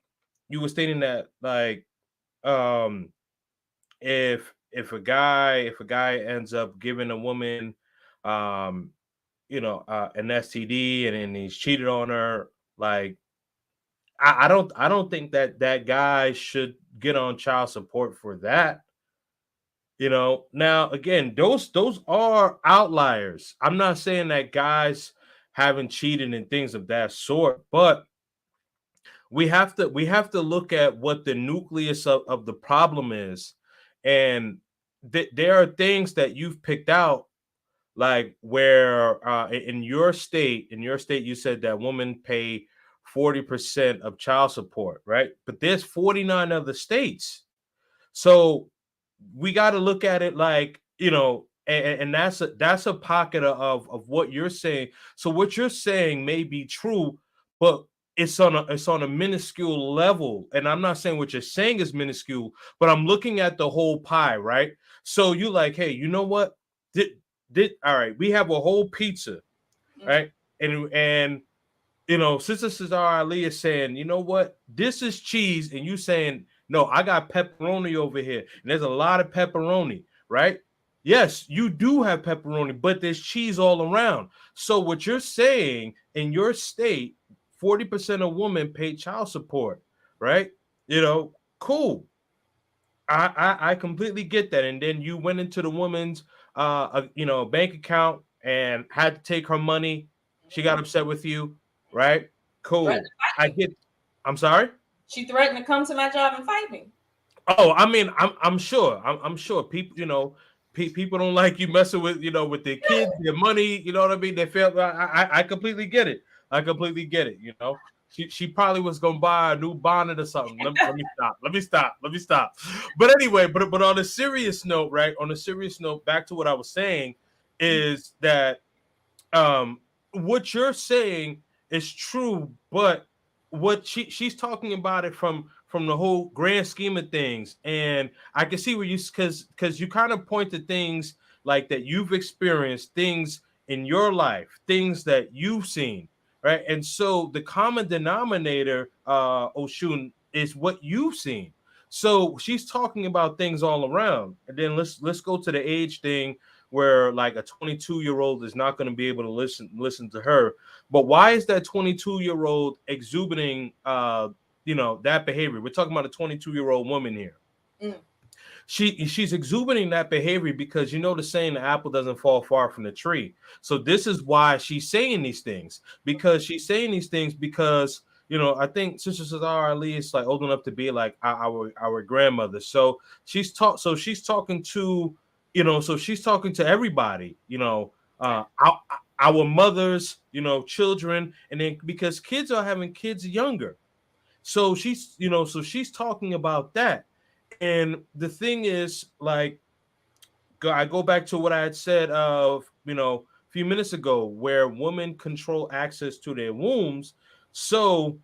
Speaker 2: like, if a guy ends up giving a woman an STD and then he's cheated on her, like, I don't think that guy should get on child support for that. Now again, those are outliers. I'm not saying that guys haven't cheated and things of that sort, but we have to look at what the nucleus of the problem is. And there are things that you've picked out, like where in your state you said that women pay 40% of child support, right? But there's 49 other states. So we got to look at it like, and that's a pocket of what you're saying. So what you're saying may be true, but it's on a minuscule level. And I'm not saying what you're saying is minuscule, but I'm looking at the whole pie, right? So you like, hey, you know what? All right, we have a whole pizza, right? And Sister Sharahzad Ali is saying, you know what? This is cheese, and you saying, no, I got pepperoni over here, and there's a lot of pepperoni, right? Yes, you do have pepperoni, but there's cheese all around. So what you're saying, in your state, 40% of women pay child support, right? Cool. I completely get that. And then you went into the woman's bank account and had to take her money. She got upset with you, right? Cool. I'm sorry.
Speaker 1: She threatened to come to my job and fight me.
Speaker 2: Oh, I mean, I'm sure. I'm sure people, people don't like you messing with, with their kids, their money. You know what I mean? They feel. I completely get it. I completely get it. She probably was gonna buy a new bonnet or something. Let me stop. Let me stop. But anyway, but on a serious note, right? On a serious note, back to what I was saying is that what you're saying is true, but what she's talking about it from the whole grand scheme of things, and I can see where you because you kind of point to things like that you've experienced, things in your life, things that you've seen, right? And so the common denominator, Oshun, is what you've seen. So she's talking about things all around, and then let's go to the age thing where like a 22-year-old is not going to be able to listen to her. But why is that 22-year-old exhibiting that behavior? We're talking about a 22-year-old woman here. Mm. She's exhibiting that behavior because the saying, the apple doesn't fall far from the tree. So this is why she's saying these things, because I think Sister Sharahzad Ali is like old enough to be like our grandmother. So she's talking to she's talking to everybody, our mothers, children, and then because kids are having kids younger. So she's talking about that. And the thing is, like, I go back to what I had said a few minutes ago, where women control access to their wombs. So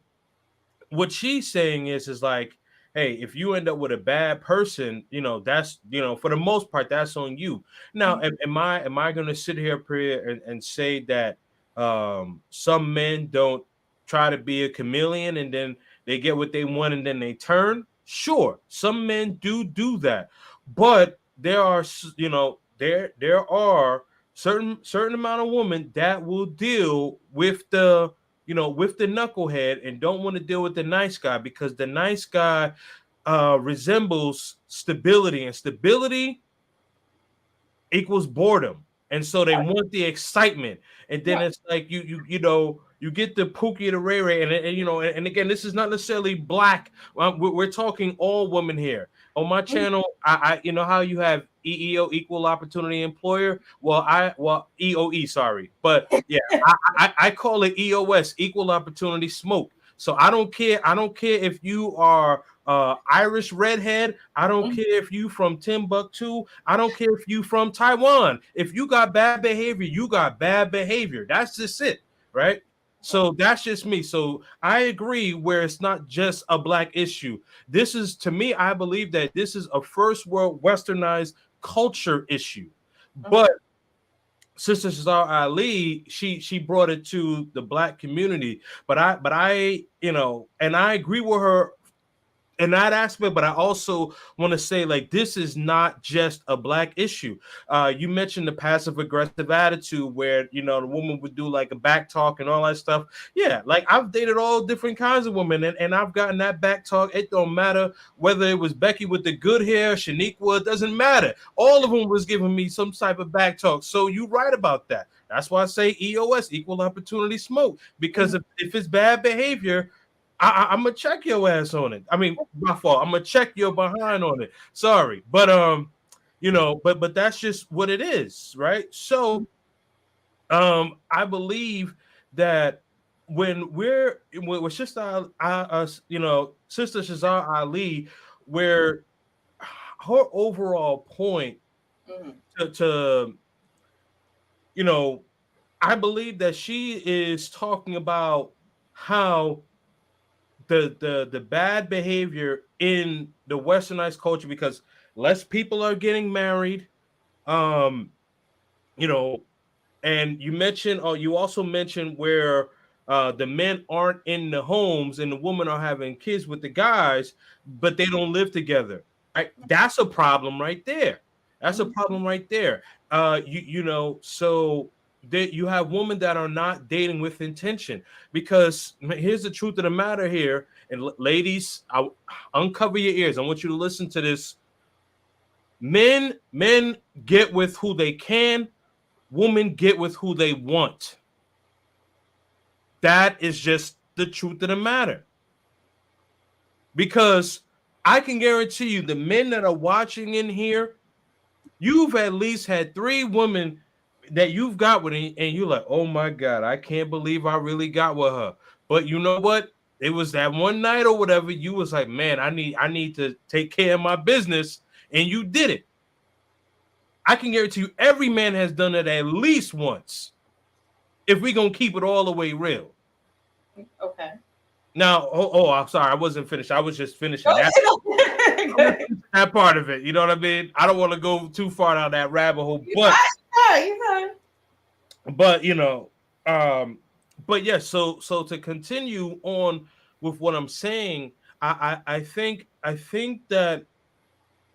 Speaker 2: what she's saying is like, hey, if you end up with a bad person, that's for the most part, that's on you. Now, am I going to sit here and say that some men don't try to be a chameleon and then they get what they want and then they turn? Sure, some men do that, but there are there are certain amount of women that will deal with the with the knucklehead and don't want to deal with the nice guy, because the nice guy resembles stability, and stability equals boredom. And so they want the excitement. And then it's like you get the Pookie the Ray Ray, and again, this is not necessarily black. We're talking all women here. On my channel, I how you have EEO, equal opportunity employer. Well, EOE, sorry, but yeah, I call it EOS, equal opportunity smoke. So I don't care if you are Irish redhead. I don't care if you from Timbuktu. I don't care if you from Taiwan. If you got bad behavior, you got bad behavior. That's just it, right? So that's just me. So I agree where it's not just a black issue. This is, to me, I believe that this is a first world westernized culture issue. But Sister Sharahzad Ali, she brought it to the black community. But I and I agree with her in that aspect, but I also want to say, like, this is not just a black issue. You mentioned the passive aggressive attitude where the woman would do like a back talk and all that stuff. Yeah, like I've dated all different kinds of women, and I've gotten that back talk. It don't matter whether it was Becky with the good hair, Shaniqua, it doesn't matter. All of them was giving me some type of back talk. So you're right about that. That's why I say EOS, equal opportunity smoke, because if it's bad behavior, I'm gonna check your ass on it. I mean, my fault. I'm gonna check your behind on it. Sorry, but but that's just what it is, right? So, I believe that when we're with Sister, Sister Sharahzad Ali, where her overall point to I believe that she is talking about how the bad behavior in the westernized culture, because less people are getting married, and you also mentioned where the men aren't in the homes and the women are having kids with the guys, but they don't live together. Right? That's a problem right there. That's a problem right there. So that you have women that are not dating with intention, because here's the truth of the matter here. And ladies, I'll uncover your ears. I want you to listen to this. Men get with who they can. Women get with who they want. That is just the truth of the matter. because I can guarantee you the men that are watching in here, you've at least had 3 women that you've got with, and you're like, oh my God, I can't believe I really got with her. But you know what? It was that one night or whatever. You was like, man, I need to take care of my business, and you did it. I can guarantee you, every man has done it at least once. If we're gonna keep it all the way real.
Speaker 1: Okay.
Speaker 2: Now, I'm sorry, I wasn't finished. I was just finishing that part of it. You know what I mean? I don't want to go too far down that rabbit hole, but you know, but yeah. So to continue on with what I'm saying, I think that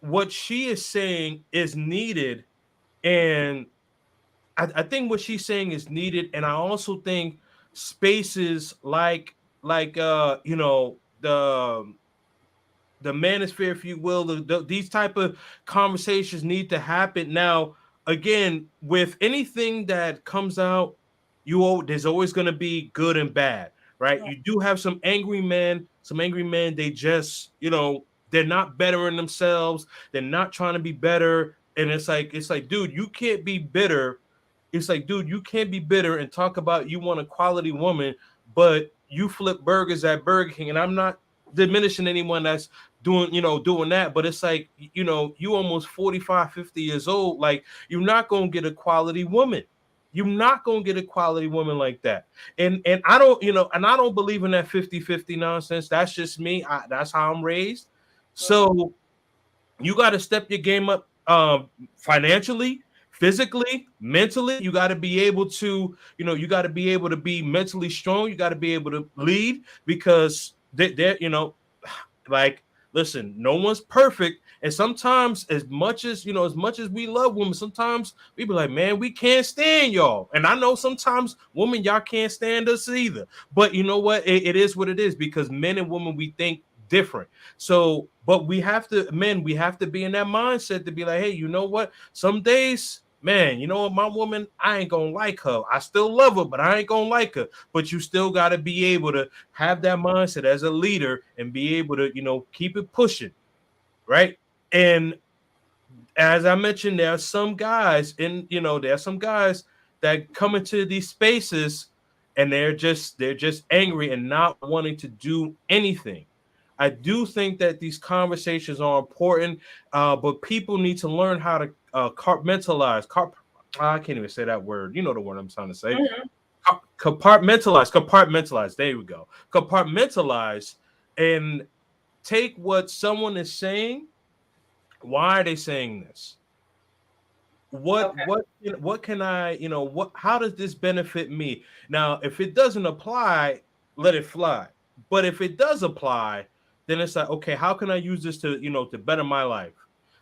Speaker 2: what she is saying is needed, and I think what she's saying is needed, and I also think spaces like you know, the manosphere, if you will, these type of conversations need to happen. Now, again, with anything that comes out, there's always going to be good and bad, right? You do have some angry men. They just, you know, they're not bettering themselves. They're not trying to be better, and it's like, dude, you can't be bitter. It's like, dude, you can't be bitter and talk about you want a quality woman, but you flip burgers at Burger King. And I'm not diminishing anyone that's doing that, but it's like, you know, you almost 45, 50 years old. Like, you're not going to get a quality woman. You're not going to get a quality woman like that. And I don't, you know, and I don't believe in that 50-50 nonsense. That's just me. That's how I'm raised. So you got to step your game up financially, physically, mentally. You got to be able to, you know, you got to be able to be mentally strong. You got to be able to lead, because they're, you know, like, listen, no one's perfect. And sometimes, as much as we love women, sometimes we be like, man, we can't stand y'all. And I know sometimes women, y'all can't stand us either. But you know what? It is what it is, because men and women, we think different. So, but we have to be in that mindset to be like, hey, you know what? Some days, man, you know what, my woman, I ain't gonna like her. I still love her, but I ain't gonna like her. But you still got to be able to have that mindset as a leader and be able to, you know, keep it pushing, right? And as I mentioned, there are some guys that come into these spaces and they're just angry and not wanting to do anything. I do think that these conversations are important, but people need to learn how to compartmentalize. I can't even say that word. You know the word I'm trying to say. Mm-hmm. Compartmentalize. There we go. Compartmentalize and take what someone is saying. Why are they saying this? What can I, you know, how does this benefit me? Now, if it doesn't apply, let it fly. But if it does apply, then it's like, okay, how can I use this to, you know, to better my life?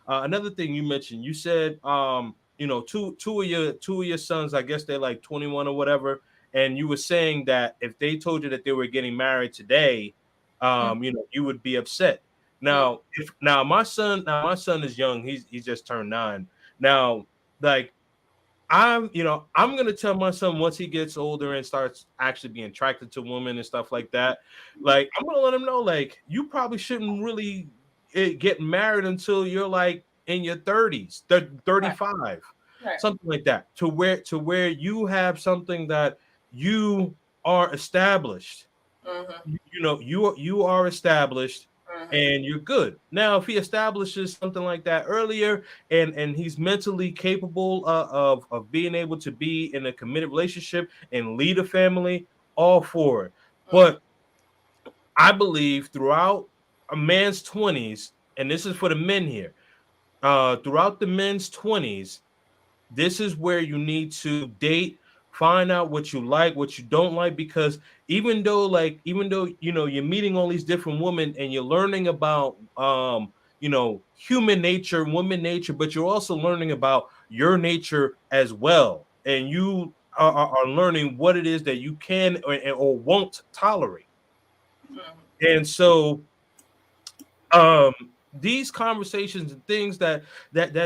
Speaker 2: Another thing you mentioned, you said, you know, two of your sons, I guess they're like 21 or whatever, and you were saying that if they told you that they were getting married today, you know, you would be upset. Now, my son is young. He's just turned 9. Now, like, I'm gonna tell my son, once he gets older and starts actually being attracted to women and stuff like that, like, I'm gonna let him know, like, you probably shouldn't really get married until you're like in your 30s, 35, right. Something like that, to where you have something that you are established. Mm-hmm. You know, you are established. And you're good. Now, if he establishes something like that earlier, and he's mentally capable of being able to be in a committed relationship and lead a family, all for it. But I believe throughout a man's 20s, and this is for the men here, throughout the men's 20s, this is where you need to date, find out what you like, what you don't like, because even though you know, you're meeting all these different women and you're learning about you know, human nature, woman nature, but you're also learning about your nature as well, and you are learning what it is that you can or won't tolerate. And so these conversations and things that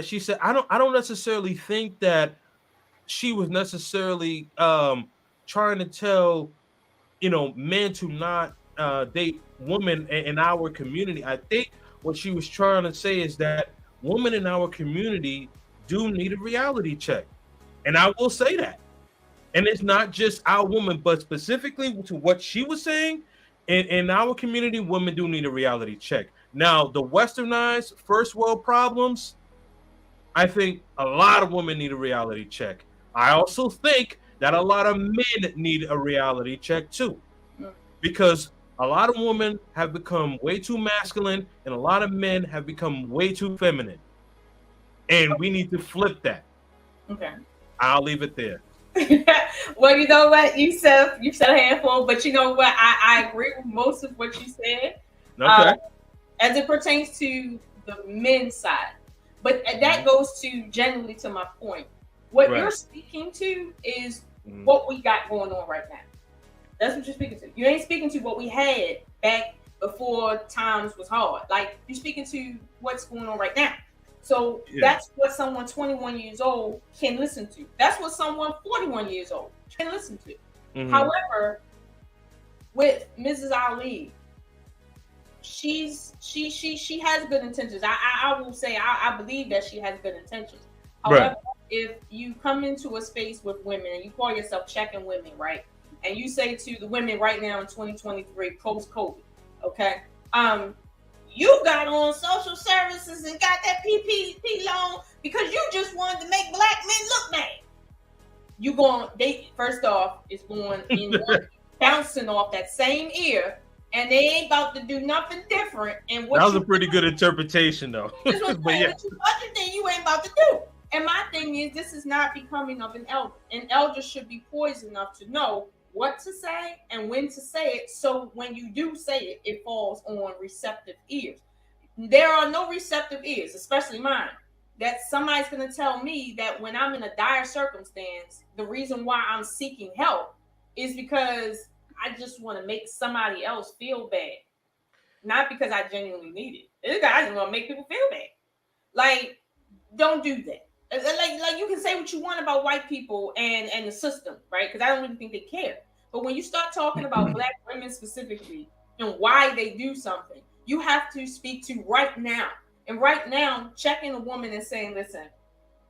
Speaker 2: she said, I don't necessarily think that she was necessarily trying to tell, you know, men to not date women in our community. I think what she was trying to say is that women in our community do need a reality check, and I will say that. And it's not just our woman, but specifically to what she was saying. In our community, women do need a reality check. Now, the westernized first world problems, I think a lot of women need a reality check. I also think that a lot of men need a reality check too, because a lot of women have become way too masculine and a lot of men have become way too feminine. And we need to flip that.
Speaker 1: Okay.
Speaker 2: I'll leave it there.
Speaker 1: Well, you know what? You said a handful, but you know what? I agree with most of what you said.
Speaker 2: Okay.
Speaker 1: As it pertains to the men's side. But that goes to generally to my point. What you're speaking to is what we got going on right now. That's what you're speaking to. You ain't speaking to what we had back before times was hard. Like, you're speaking to what's going on right now. So that's what someone 21 years old can listen to. That's what someone 41 years old can listen to. Mm-hmm. However, with Mrs. Ali, she has good intentions. I will say I believe that she has good intentions. However, if you come into a space with women and you call yourself checking women, right? And you say to the women right now in 2023, post-COVID, okay, you got on social services and got that PPP loan because you just wanted to make black men look bad. First off, it's going in bouncing off that same ear, and they ain't about to do nothing different. And what
Speaker 2: that was a pretty good interpretation, though.
Speaker 1: But other thing you ain't about to do. And my thing is, this is not becoming of an elder. An elder should be poised enough to know what to say and when to say it, so when you do say it, it falls on receptive ears. There are no receptive ears, especially mine, that somebody's going to tell me that when I'm in a dire circumstance, the reason why I'm seeking help is because I just want to make somebody else feel bad, not because I genuinely need it. I just want to make people feel bad. Like, don't do that. Like you can say what you want about white people and the system, right? Because I don't really think they care. But when you start talking about black women specifically and why they do something, you have to speak to right now. And right now, checking a woman and saying, listen,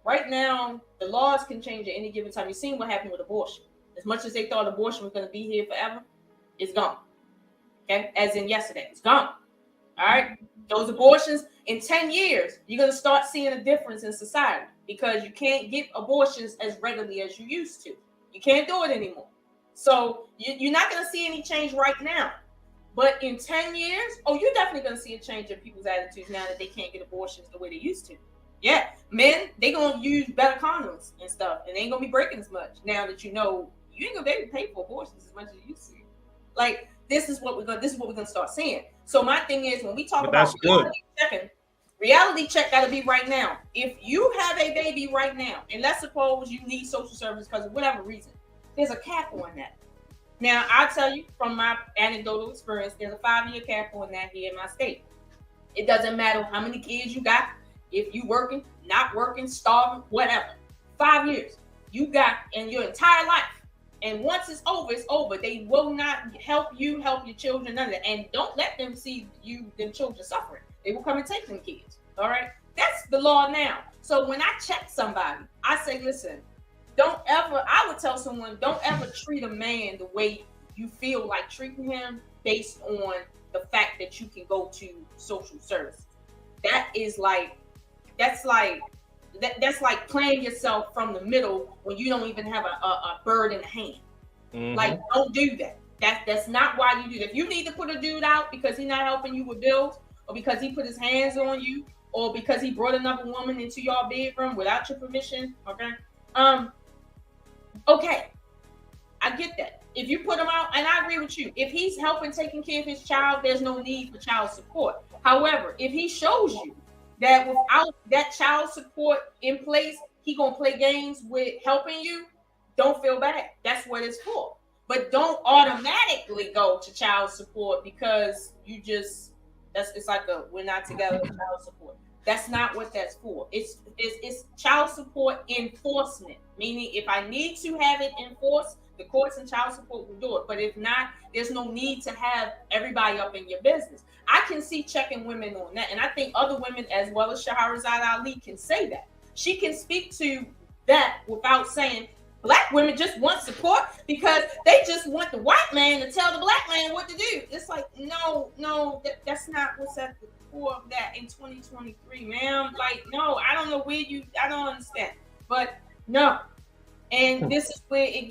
Speaker 1: right now, the laws can change at any given time. You've seen what happened with abortion. As much as they thought abortion was going to be here forever, it's gone. Okay? As in yesterday, it's gone. All right? Those abortions, in 10 years, you're going to start seeing a difference in society because you can't get abortions as regularly as you used to. You can't do it anymore. So you're not going to see any change right now. But in 10 years, you're definitely going to see a change in people's attitudes now that they can't get abortions the way they used to. Yeah, men, they're going to use better condoms and stuff, and they ain't going to be breaking as much now that you know you ain't going to be able to pay for abortions as much as you used to. Like, this is what we're going to start seeing. So my thing is, when we talk about reality check got to be right now. If you have a baby right now, and let's suppose you need social services because of whatever reason, there's a cap on that. Now, I'll tell you from my anecdotal experience, there's a 5-year cap on that here in my state. It doesn't matter how many kids you got, if you working, not working, starving, whatever. 5 years you got in your entire life. And once it's over, it's over. They will not help you, help your children, none of that. And don't let them see them children suffering. They will come and take them kids. All right? That's the law now. So when I check somebody, I say, listen, I would tell someone, don't ever treat a man the way you feel like treating him based on the fact that you can go to social services. That's like playing yourself from the middle when you don't even have a bird in the hand. Mm-hmm. Like, don't do that. That's not why you do that. If you need to put a dude out because he's not helping you with bills, or because he put his hands on you, or because he brought another woman into your bedroom without your permission, okay, I get that. If you put him out, and I agree with you, if he's helping taking care of his child, there's no need for child support. However, if he shows you that without that child support in place, he gonna play games with helping you, don't feel bad. That's what it's for. But don't automatically go to child support because it's like we're not together with child support. That's not what that's for. It's child support enforcement, meaning if I need to have it enforced, The courts and child support will do it. But if not, there's no need to have everybody up in your business. I can see checking women on that. And I think other women, as well as Sharahzad Ali, can say that. She can speak to that without saying black women just want support because they just want the white man to tell the black man what to do. It's like, no, that's not what's at the core of that in 2023, ma'am. Like, no, I don't know I don't understand. But no. And this is where it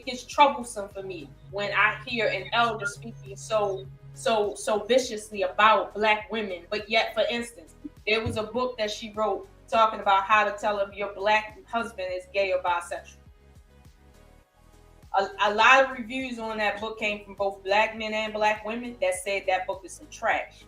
Speaker 1: gets troublesome for me when I hear an elder speaking so viciously about black women. But yet, for instance, there was a book that she wrote talking about how to tell if your black husband is gay or bisexual. A lot of reviews on that book came from both black men and black women that said that book is some trash.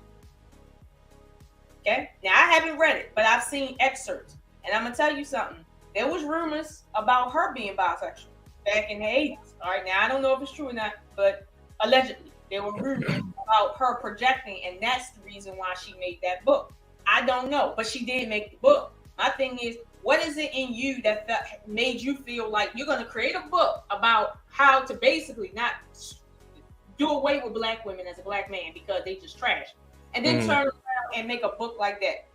Speaker 1: Okay? Now, I haven't read it, but I've seen excerpts. And I'm going to tell you something. There was rumors about her being bisexual back in the 80s. All right, now I don't know if it's true or not, but allegedly there were rumors about her projecting, and that's the reason why she made that book. I don't know, but she did make the book. My thing is, what is it in you that made you feel like you're going to create a book about how to basically not do away with black women as a black man because they just trash, and then turn around and make a book like that?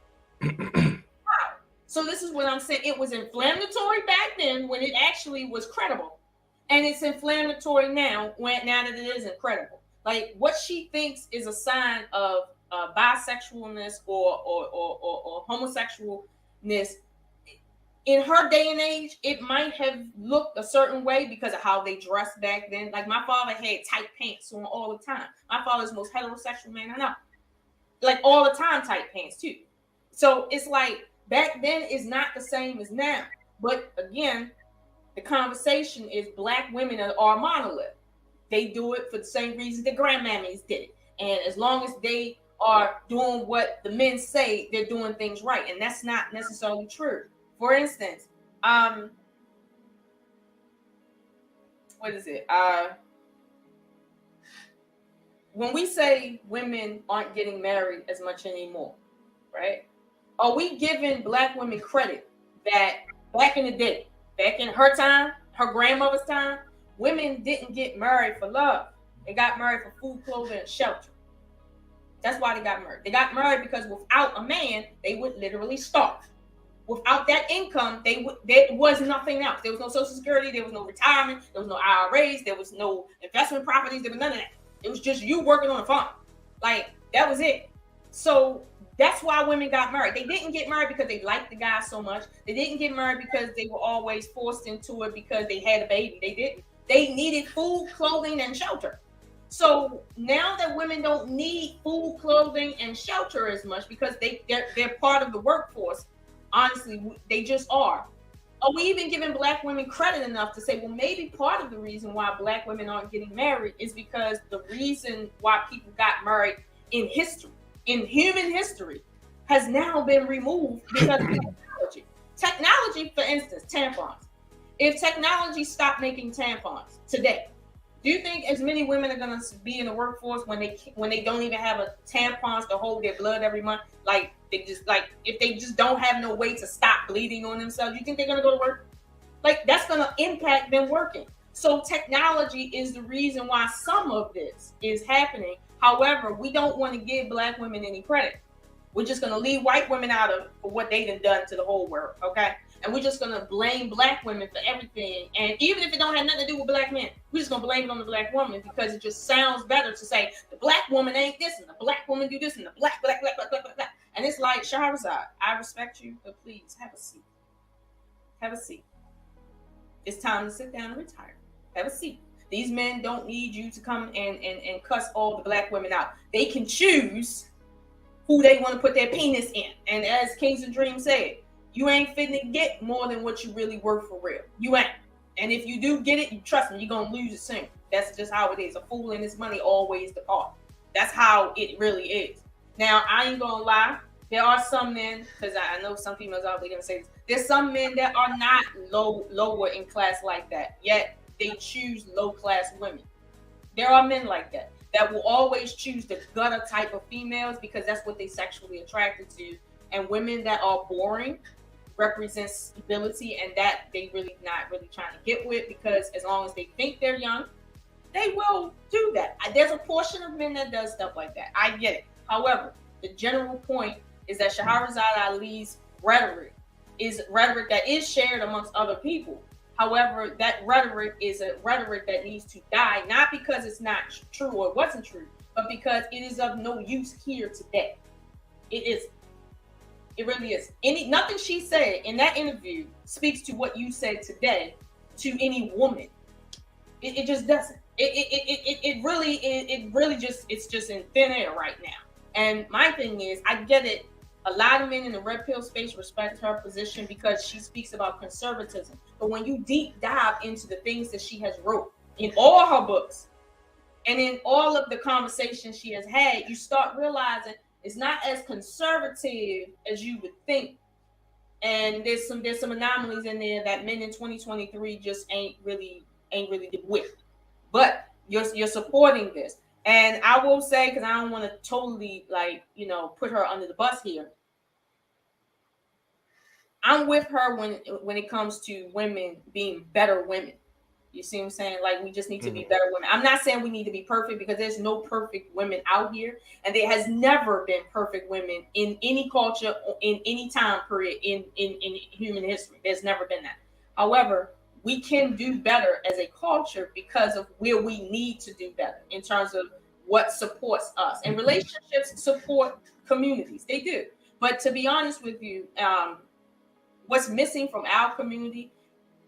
Speaker 1: So this is what I'm saying. It was inflammatory back then when it actually was credible. And it's inflammatory now that it isn't credible. Like what she thinks is a sign of bisexualness or homosexualness. In her day and age, it might have looked a certain way because of how they dressed back then. Like my father had tight pants on all the time. My father's the most heterosexual man I know. Like all the time tight pants too. So it's like, back then is not the same as now. But again, the conversation is black women are a monolith. They do it for the same reason the grandmammies did it. And as long as they are doing what the men say, they're doing things right. And that's not necessarily true. For instance, what is it? When we say women aren't getting married as much anymore, right? Are we giving black women credit that back in the day, back in her time, her grandmother's time, women didn't get married for love. They got married for food, clothing, and shelter. That's why they got married. They got married because without a man, they would literally starve. Without that income, there was nothing else. There was no Social Security. There was no retirement. There was no IRAs. There was no investment properties. There was none of that. It was just you working on a farm. Like, that was it. So that's why women got married. They didn't get married because they liked the guy so much. They didn't get married because they were always forced into it because they had a baby. They didn't. They needed food, clothing, and shelter. So now that women don't need food, clothing, and shelter as much because they're part of the workforce, honestly, they just are. Are we even giving black women credit enough to say, well, maybe part of the reason why black women aren't getting married is because the reason why people got married in history, in human history, has now been removed because of technology. Technology, for instance, tampons. If technology stopped making tampons today, do you think as many women are going to be in the workforce when they don't even have a tampons to hold their blood every month? Like they just if they just don't have no way to stop bleeding on themselves, you think they're going to go to work? Like that's going to impact them working. So technology is the reason why some of this is happening. However, we don't want to give black women any credit. We're just going to leave white women out of what they've done to the whole world, okay? And we're just going to blame black women for everything. And even if it don't have nothing to do with black men, we're just going to blame it on the black woman because it just sounds better to say the black woman ain't this and the black woman do this and the black. And it's like, Sharahzad, I respect you, but please have a seat. Have a seat. It's time to sit down and retire. Have a seat. These men don't need you to come and cuss all the black women out. They can choose who they want to put their penis in. And as Kingz Dreamz said, you ain't fitting to get more than what you really worth for real. You ain't. And if you do get it, you trust me, you're going to lose it soon. That's just how it is. A fool and his money always depart. That's how it really is. Now, I ain't going to lie. There are some men, because I know some females out there going to say this. There's some men that are not lower in class like that, yet they choose low-class women. There are men like that will always choose the gutter type of females because that's what they sexually attracted to. And women that are boring, represents stability, and that they really not really trying to get with, because as long as they think they're young, they will do that. There's a portion of men that does stuff like that. I get it. However, the general point is that Sharahzad Ali's rhetoric is rhetoric that is shared amongst other people. However, that rhetoric is a rhetoric that needs to die, not because it's not true or it wasn't true, but because it is of no use here today. It is. It really is. Nothing she said in that interview speaks to what you said today to any woman. It just doesn't. It really just, it's just in thin air right now. And my thing is, I get it. A lot of men in the red pill space respect her position because she speaks about conservatism. But when you deep dive into the things that she has wrote in all her books and in all of the conversations she has had, you start realizing it's not as conservative as you would think. And there's some anomalies in there that men in 2023 just ain't really with. But you're supporting this. And I will say, because I don't want to totally put her under the bus here, I'm with her when it comes to women being better women. You see what I'm saying? Like, we just need to be better women. I'm not saying we need to be perfect, because there's no perfect women out here. And there has never been perfect women in any culture, in any time period in human history. There's never been that. However, we can do better as a culture because of where we need to do better in terms of what supports us. And relationships support communities. They do. But to be honest with you, what's missing from our community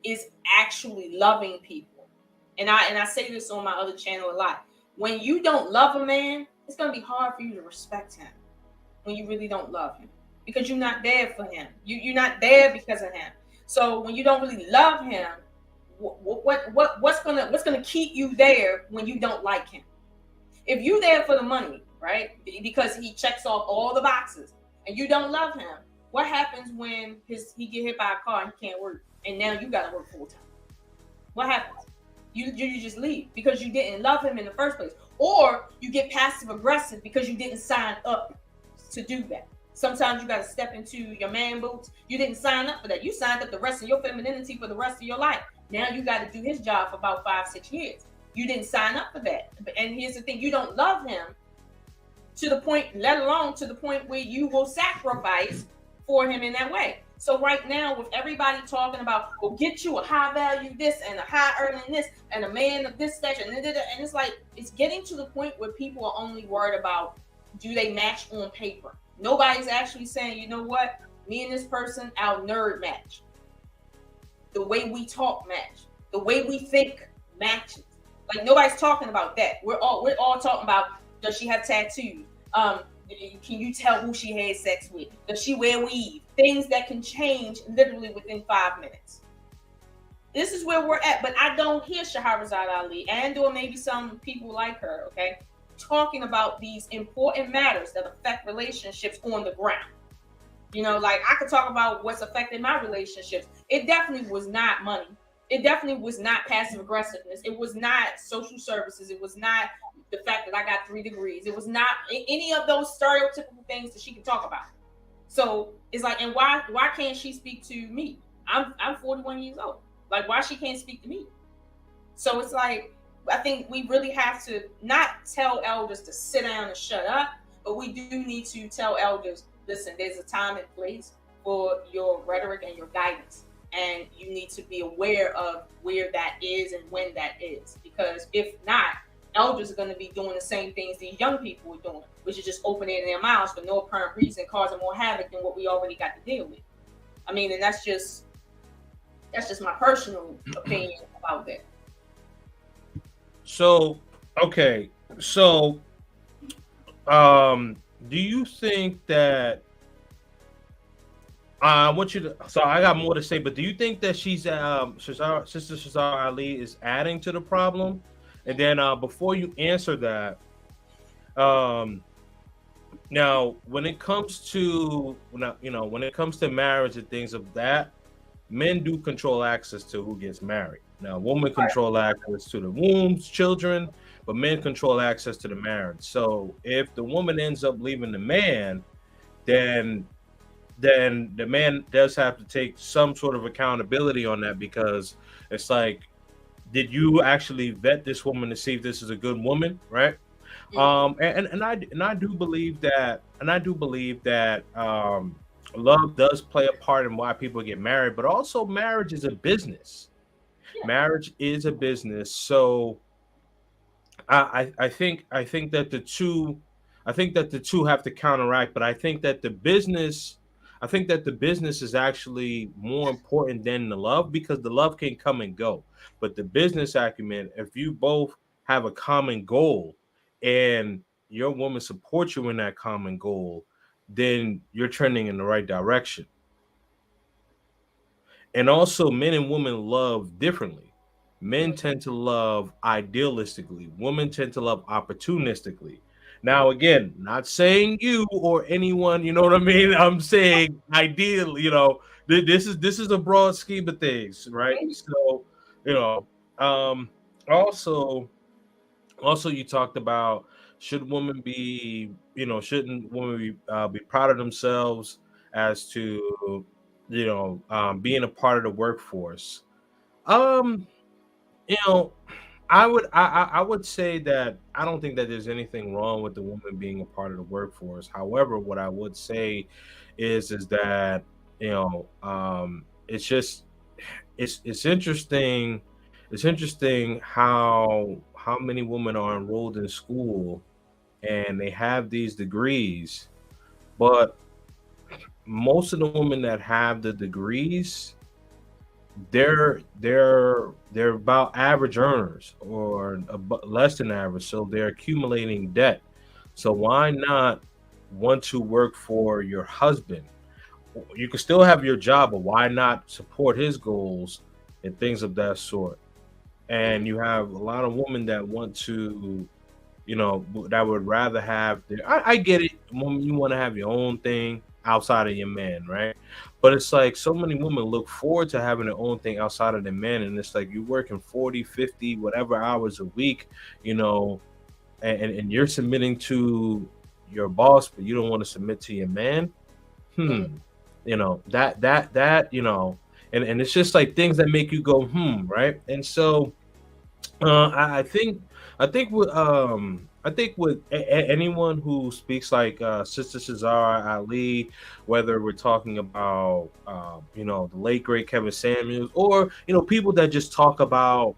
Speaker 1: is actually loving people. And I say this on my other channel a lot. When you don't love a man, it's going to be hard for you to respect him when you really don't love him, because you're not there for him. You're not there because of him. So when you don't really love him, what's gonna keep you there when you don't like him? If you're there for the money, right? Because he checks off all the boxes, and you don't love him, what happens when he get hit by a car and he can't work, and now you got to work full time? What happens? You just leave because you didn't love him in the first place, or you get passive aggressive because you didn't sign up to do that. Sometimes you got to step into your man boots. You didn't sign up for that. You signed up the rest of your femininity for the rest of your life. Now you got to do his job for about 5-6 years. You didn't sign up for that. And here's the thing: you don't love him to the point, let alone to the point where you will sacrifice for him in that way. So right now, with everybody talking about, well, get you a high value this and a high earning this and a man of this stature, and it's like, it's getting to the point where people are only worried about, do they match on paper? Nobody's actually saying, you know what, me and this person, our nerd match. The way we talk match. The way we think matches. Like, nobody's talking about that. We're all talking about, does she have tattoos? Can you tell who she had sex with? Does she wear weave? Things that can change literally within 5 minutes. This is where we're at. But I don't hear Sharahzad Ali or maybe some people like her, okay, talking about these important matters that affect relationships on the ground. You know, like, I could talk about what's affecting my relationships. It definitely was not money. It definitely was not passive aggressiveness. It was not social services. It was not the fact that I got 3 degrees. It was not any of those stereotypical things that she could talk about. So it's like, and why can't she speak to me? I'm 41 years old. Like, why she can't speak to me? So it's like, I think we really have to not tell elders to sit down and shut up, but we do need to tell elders, listen, there's a time and place for your rhetoric and your guidance. And you need to be aware of where that is and when that is. Because if not, elders are going to be doing the same things these young people are doing, which is just opening their mouths for no apparent reason, causing more havoc than what we already got to deal with. I mean, and that's just my personal opinion about that.
Speaker 2: So, okay. So, do you think that, I want you to, so I got more to say, but do you think that Sister Sharahzad Ali is adding to the problem? And then before you answer that, now when it comes to marriage and things of that, men do control access to who gets married. Now, women control access to the wombs, children, but men control access to the marriage. So if the woman ends up leaving the man, then then the man does have to take some sort of accountability on that, because it's like, did you actually vet this woman to see if this is a good woman, right? And I do believe that, love does play a part in why people get married, but also marriage is a business. Marriage is a business, so I think that the two have to counteract, but I think that the business is actually more important than the love, because the love can come and go. But the business acumen, if you both have a common goal and your woman supports you in that common goal, then you're trending in the right direction. And also, men and women love differently. Men tend to love idealistically, women tend to love opportunistically. Now, again, not saying you or anyone, you know what I mean? I'm saying ideally, this is a broad scheme of things, right? So, you know, um, also, you talked about, shouldn't women be proud of themselves as to, being a part of the workforce. Um, you know, I would say that I don't think that there's anything wrong with the woman being a part of the workforce. However, what I would say is that, it's just, it's interesting. It's interesting how many women are enrolled in school and they have these degrees, but most of the women that have the degrees, they're about average earners, or less than average, so they're accumulating debt. So why not want to work for your husband? You can still have your job, but why not support his goals and things of that sort? And you have a lot of women that want to, that would rather have I get it, woman, you want to have your own thing outside of your man, right? But it's like, so many women look forward to having their own thing outside of their man, and it's like, you're working 40, 50, whatever hours a week, you know and you're submitting to your boss, but you don't want to submit to your man. hmm and it's just like things that make you go, right? And so, I think with anyone who speaks like, Sister Shazar Ali, whether we're talking about, the late great Kevin Samuels, or people that just talk about,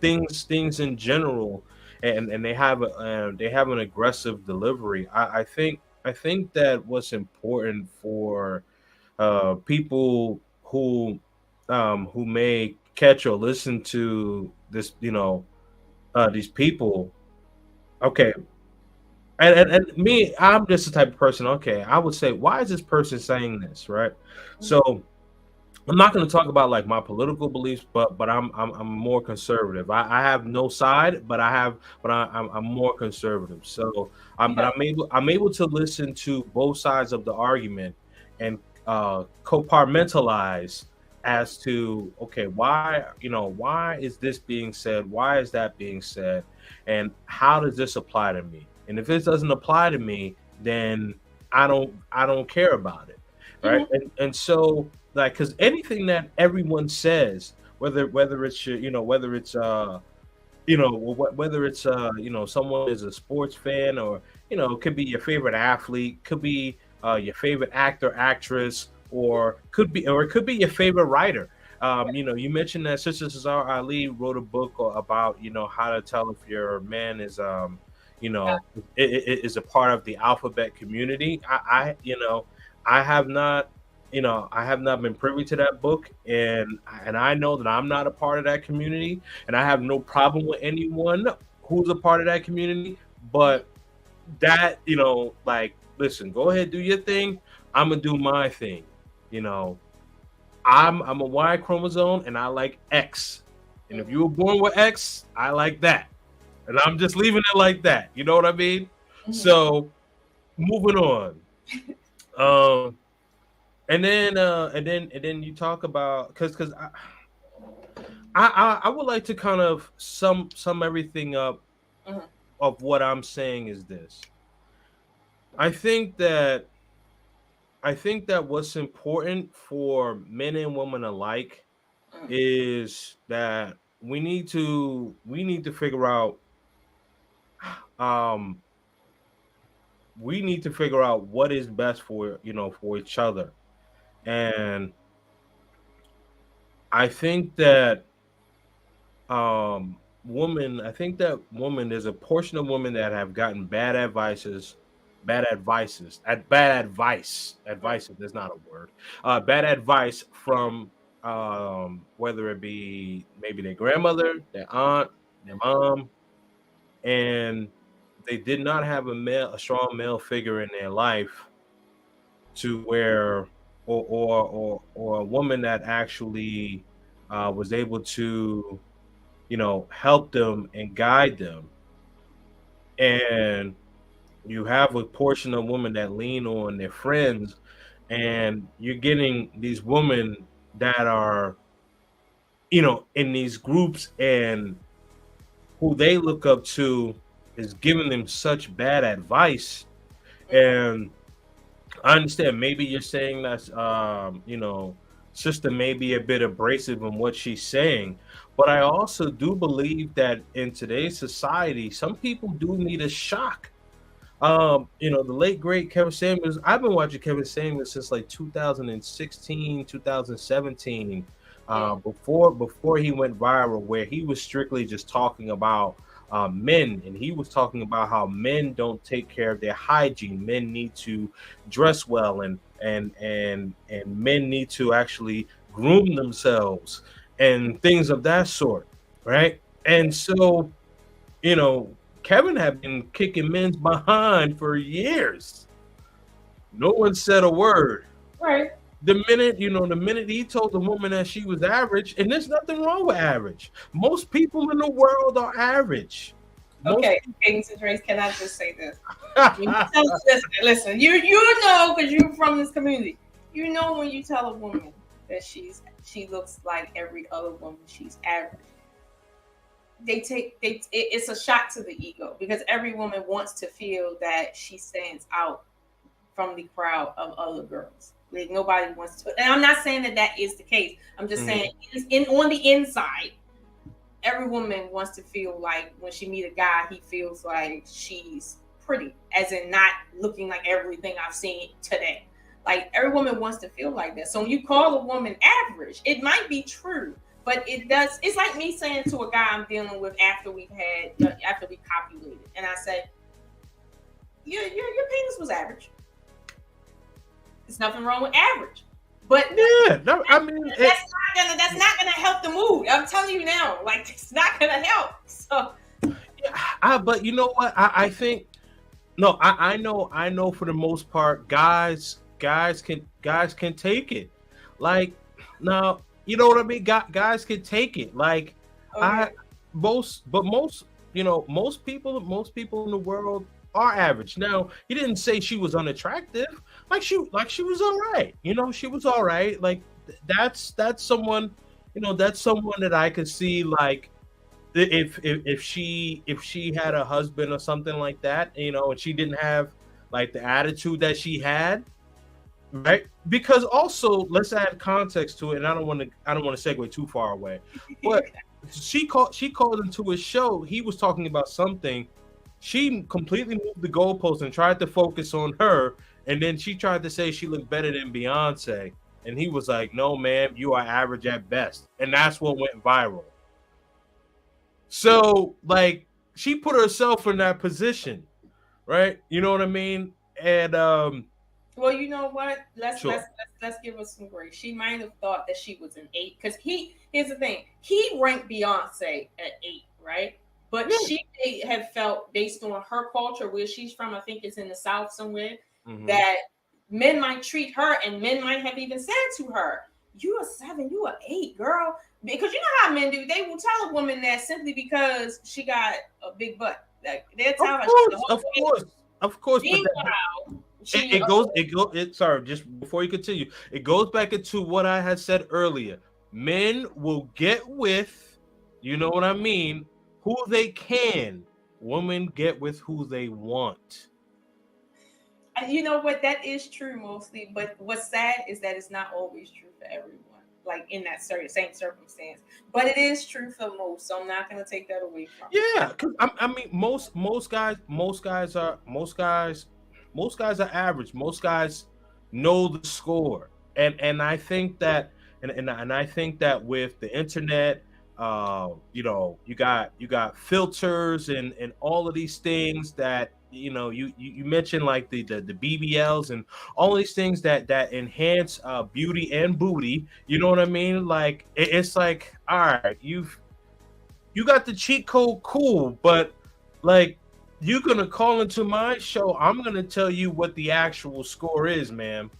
Speaker 2: things in general, and they have an aggressive delivery. I think that what's important for, people who may catch or listen to this, these people. Okay, and me, I'm just the type of person. Okay, I would say, why is this person saying this, right? So I'm not going to talk about like my political beliefs, but I'm more conservative. I have no side, but I'm more conservative. So, but I'm able to listen to both sides of the argument, and compartmentalize as to, okay, why is this being said? Why is that being said? And how does this apply to me? And if this doesn't apply to me, then I don't care about it, right? And so, like, because anything that everyone says, whether it's whether it's someone is a sports fan, or it could be your favorite athlete, could be your favorite actor, actress, or it could be your favorite writer. You mentioned that Sister Cesar Ali wrote a book about, how to tell if your man is, is a part of the alphabet community. I have not, I have not been privy to that book, and I know that I'm not a part of that community, and I have no problem with anyone who's a part of that community. But that, like, listen, go ahead, do your thing. I'm gonna do my thing. You know, I'm a Y chromosome, and I like X. And if you were born with X, I like that. And I'm just leaving it like that. You know what I mean? So, moving on. Um, and then you talk about, because I would like to kind of sum everything up of what I'm saying is this. I think that I think that what's important for men and women alike
Speaker 1: Mm.
Speaker 2: is that we need to figure out um we need to figure out what is best for for each other. And I think that I think that woman, there's a portion of women that have gotten bad advice, there's not a word, bad advice from whether it be maybe their grandmother, their aunt, their mom, and they did not have a strong male figure in their life to where, or a woman that actually was able to help them and guide them. And you have a portion of women that lean on their friends, and you're getting these women that are, in these groups, and who they look up to is giving them such bad advice. And I understand maybe you're saying that's sister may be a bit abrasive in what she's saying, but I also do believe that in today's society, some people do need a shock. The late great Kevin Samuels, I've been watching Kevin Samuels since like 2016, 2017,
Speaker 1: Yeah.
Speaker 2: before he went viral, where he was strictly just talking about men, and he was talking about how men don't take care of their hygiene. Men need to dress well, and men need to actually groom themselves and things of that sort, right? And so, you know, Kevin had been kicking men's behind for years. No one said a word.
Speaker 1: Right.
Speaker 2: The minute he told the woman that she was average, and there's nothing wrong with average. Most people in the world are average.
Speaker 1: Okay, Kingz Dreamz, can I just say this? Listen, you know, because you're from this community. You know, when you tell a woman that she looks like every other woman, she's average. It's a shot to the ego, because every woman wants to feel that she stands out from the crowd of other girls. Like, nobody wants to, and I'm not saying that is the case. I'm just saying on the inside, every woman wants to feel like when she meet a guy, he feels like she's pretty, as in not looking like everything I've seen today. Like, every woman wants to feel like that. So when you call a woman average, it might be true, but it's like me saying to a guy I'm dealing with after we copulated, and I said, your penis was average. There's nothing wrong with average. But
Speaker 2: yeah, no, I mean,
Speaker 1: that's not gonna help the mood. I'm telling you now, like, it's not gonna help. So,
Speaker 2: but you know what? I think no, I know for the most part, guys can take it. Like, now, you know what I mean? Guys can take it. Like,
Speaker 1: okay.
Speaker 2: most people in the world are average. Now, he didn't say she was unattractive. She was all right. She was all right. Like, that's someone, that's someone that I could see, like, if she had a husband or something like that, and she didn't have like the attitude that she had, right? Because also, let's add context to it, and I don't want to segue too far away, but she called into his show. He was talking about something. She completely moved the goalpost and tried to focus on her, and then she tried to say she looked better than Beyonce, and he was like, "No, ma'am, you are average at best," and that's what went viral. So, like, she put herself in that position, right? You know what I mean? And
Speaker 1: well, you know what? Let's give her some grace. She might have thought that she was an 8, because here's the thing. He ranked Beyonce at 8, right? But she may have felt, based on her culture, where she's from, I think it's in the South somewhere, that men might treat her, and men might have even said to her, "You a 7, you a 8, girl." Because you know how men do. They will tell a woman that simply because she got a big butt. Like, they'll tell her.
Speaker 2: Of course. Sorry, just before you continue, it goes back into what I had said earlier. Men will get with, you know what I mean, who they can. Women get with who they want.
Speaker 1: You know what? That is true mostly, but what's sad is that it's not always true for everyone. Like in that same circumstance, but it is true for most. So I'm not gonna take that away from.
Speaker 2: Yeah, because I mean, most guys are average. Most guys know the score, and I think that, and I think that with the internet, you know, you got filters and all of these things that, you know, you mentioned like the BBLs and all these things that enhance beauty and booty. You know what I mean? Like it's like, all right, you got the cheat code, cool, but like you're gonna call into my show, I'm gonna tell you what the actual score is, man.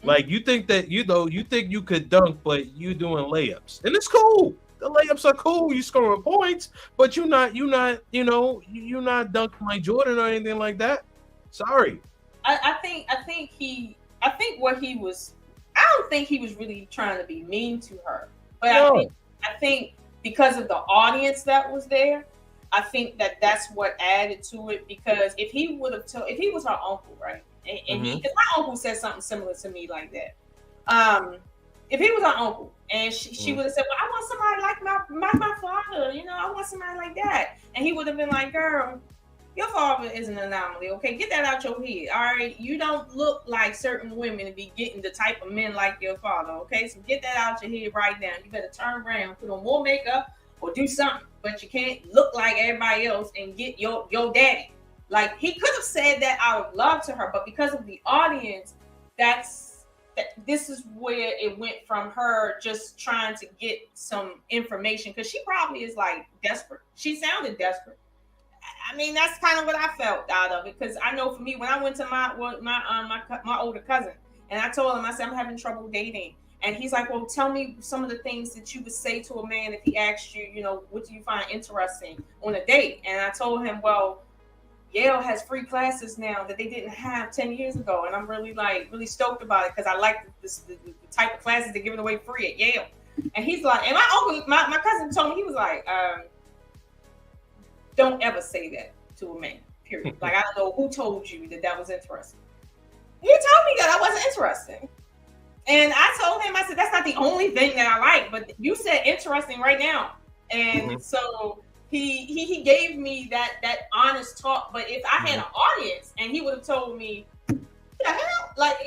Speaker 2: Like you think that you think you could dunk, but you doing layups, and it's cool. The layups are cool. You scoring points, but you're not you're not dunking like Jordan or anything like that. Sorry.
Speaker 1: I think what he was. I don't think he was really trying to be mean to her, but
Speaker 2: No.
Speaker 1: I think because of the audience that was there, I think that's what added to it. Because if he was her uncle, right, and because my uncle said something similar to me like that. If he was her uncle and she would have said, well, I want somebody like my father, you know, I want somebody like that. And he would have been like, girl, your father is an anomaly, okay? Get that out your head, all right? You don't look like certain women to be getting the type of men like your father, okay? So get that out your head right now. You better turn around, put on more makeup or do something. But you can't look like everybody else and get your daddy. Like, he could have said that out of love to her, but because of the audience, this is where it went from her just trying to get some information, because she probably is like desperate. She sounded desperate. I mean, that's kind of what I felt out of it, because I know for me, when I went to my older cousin and I told him, I said, I'm having trouble dating, and he's like, well, tell me some of the things that you would say to a man if he asked you, you know, what do you find interesting on a date? And I told him, well, Yale has free classes now that they didn't have 10 years ago. And I'm really stoked about it, because I like the type of classes they're giving away free at Yale. And he's like, and my cousin told me, he was like, don't ever say that to a man, period. Like, I don't know who told you that was interesting. You told me that I wasn't interesting. And I told him, I said, that's not the only thing that I like, but you said interesting right now. And so he gave me that honest talk. But if I had an audience and he would have told me, the hell? Like,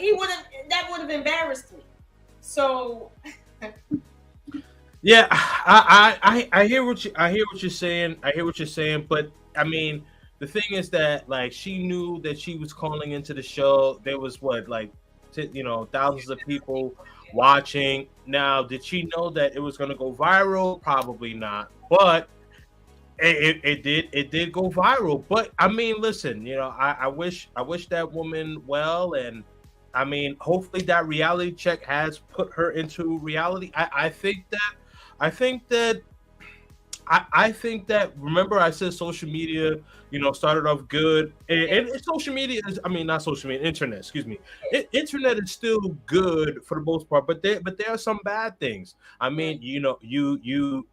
Speaker 1: that would have embarrassed me. So
Speaker 2: yeah, I hear what you're saying. I hear what you're saying, but I mean, the thing is that, like, she knew that she was calling into the show. There was thousands of people watching. Now, did she know that it was going to go viral? Probably not, but it did go viral. But I mean, listen, you know, I wish that woman well, and I mean, hopefully that reality check has put her into reality. I think that remember I said social media, you know, started off good, and social media is, I mean, not social media, internet, excuse me. Internet is still good for the most part, but there are some bad things. I mean, you know, you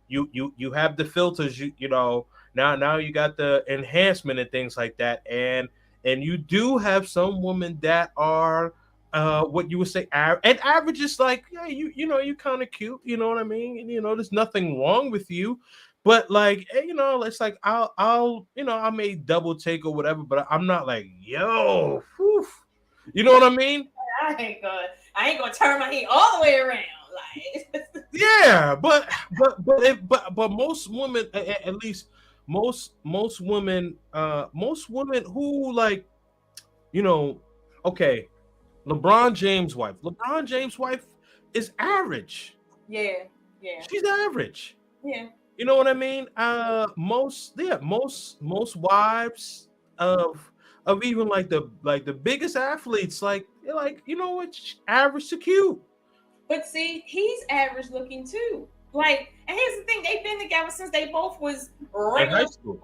Speaker 2: have the filters, you know, now you got the enhancement and things like that, and you do have some women that are what you would say and average is like, yeah, you know, you kind of cute, you know what I mean, and, you know, there's nothing wrong with you, but like, you know, it's like I'll you know, I may double take or whatever, but I'm not like, yo, whew, you know what I mean?
Speaker 1: I ain't gonna turn my head all the way around, like.
Speaker 2: Yeah, but most women, at least most women who, like, you know, okay, LeBron James' wife is average.
Speaker 1: Yeah.
Speaker 2: She's average.
Speaker 1: Yeah.
Speaker 2: You know what I mean? Most wives of even like the biggest athletes, like, you know what, average to cute.
Speaker 1: But see, he's average looking too. Like, and here's the thing, they've been together since they both was
Speaker 2: in high school.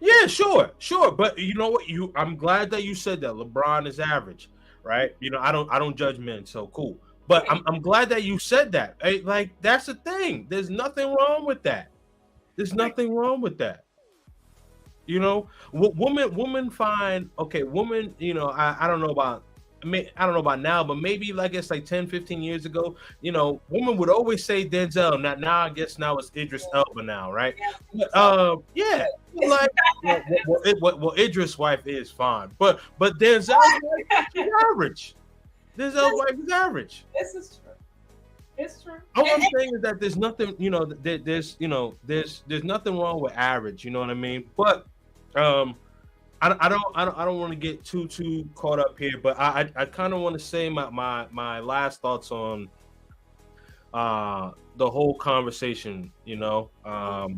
Speaker 2: Yeah, sure. But you know what? I'm glad that you said that LeBron is average, right? You know, I don't judge men, so cool. But I'm glad that you said that. Like, that's the thing. There's nothing wrong with that. You know, women find okay, woman, you know, I don't know about I don't know about now, but maybe like it's like 10, 15 years ago, you know, women would always say Denzel. Now I guess now it's Idris Elba now, right? But, yeah, like well, Idris' wife is fine, but Denzel's wife is average. Denzel's wife is average.
Speaker 1: This is true. It's true.
Speaker 2: All I'm saying is that there's nothing, you know, there's nothing wrong with average. You know what I mean? But I don't want to get too caught up here. But I kind of want to say my last thoughts on the whole conversation. You know, I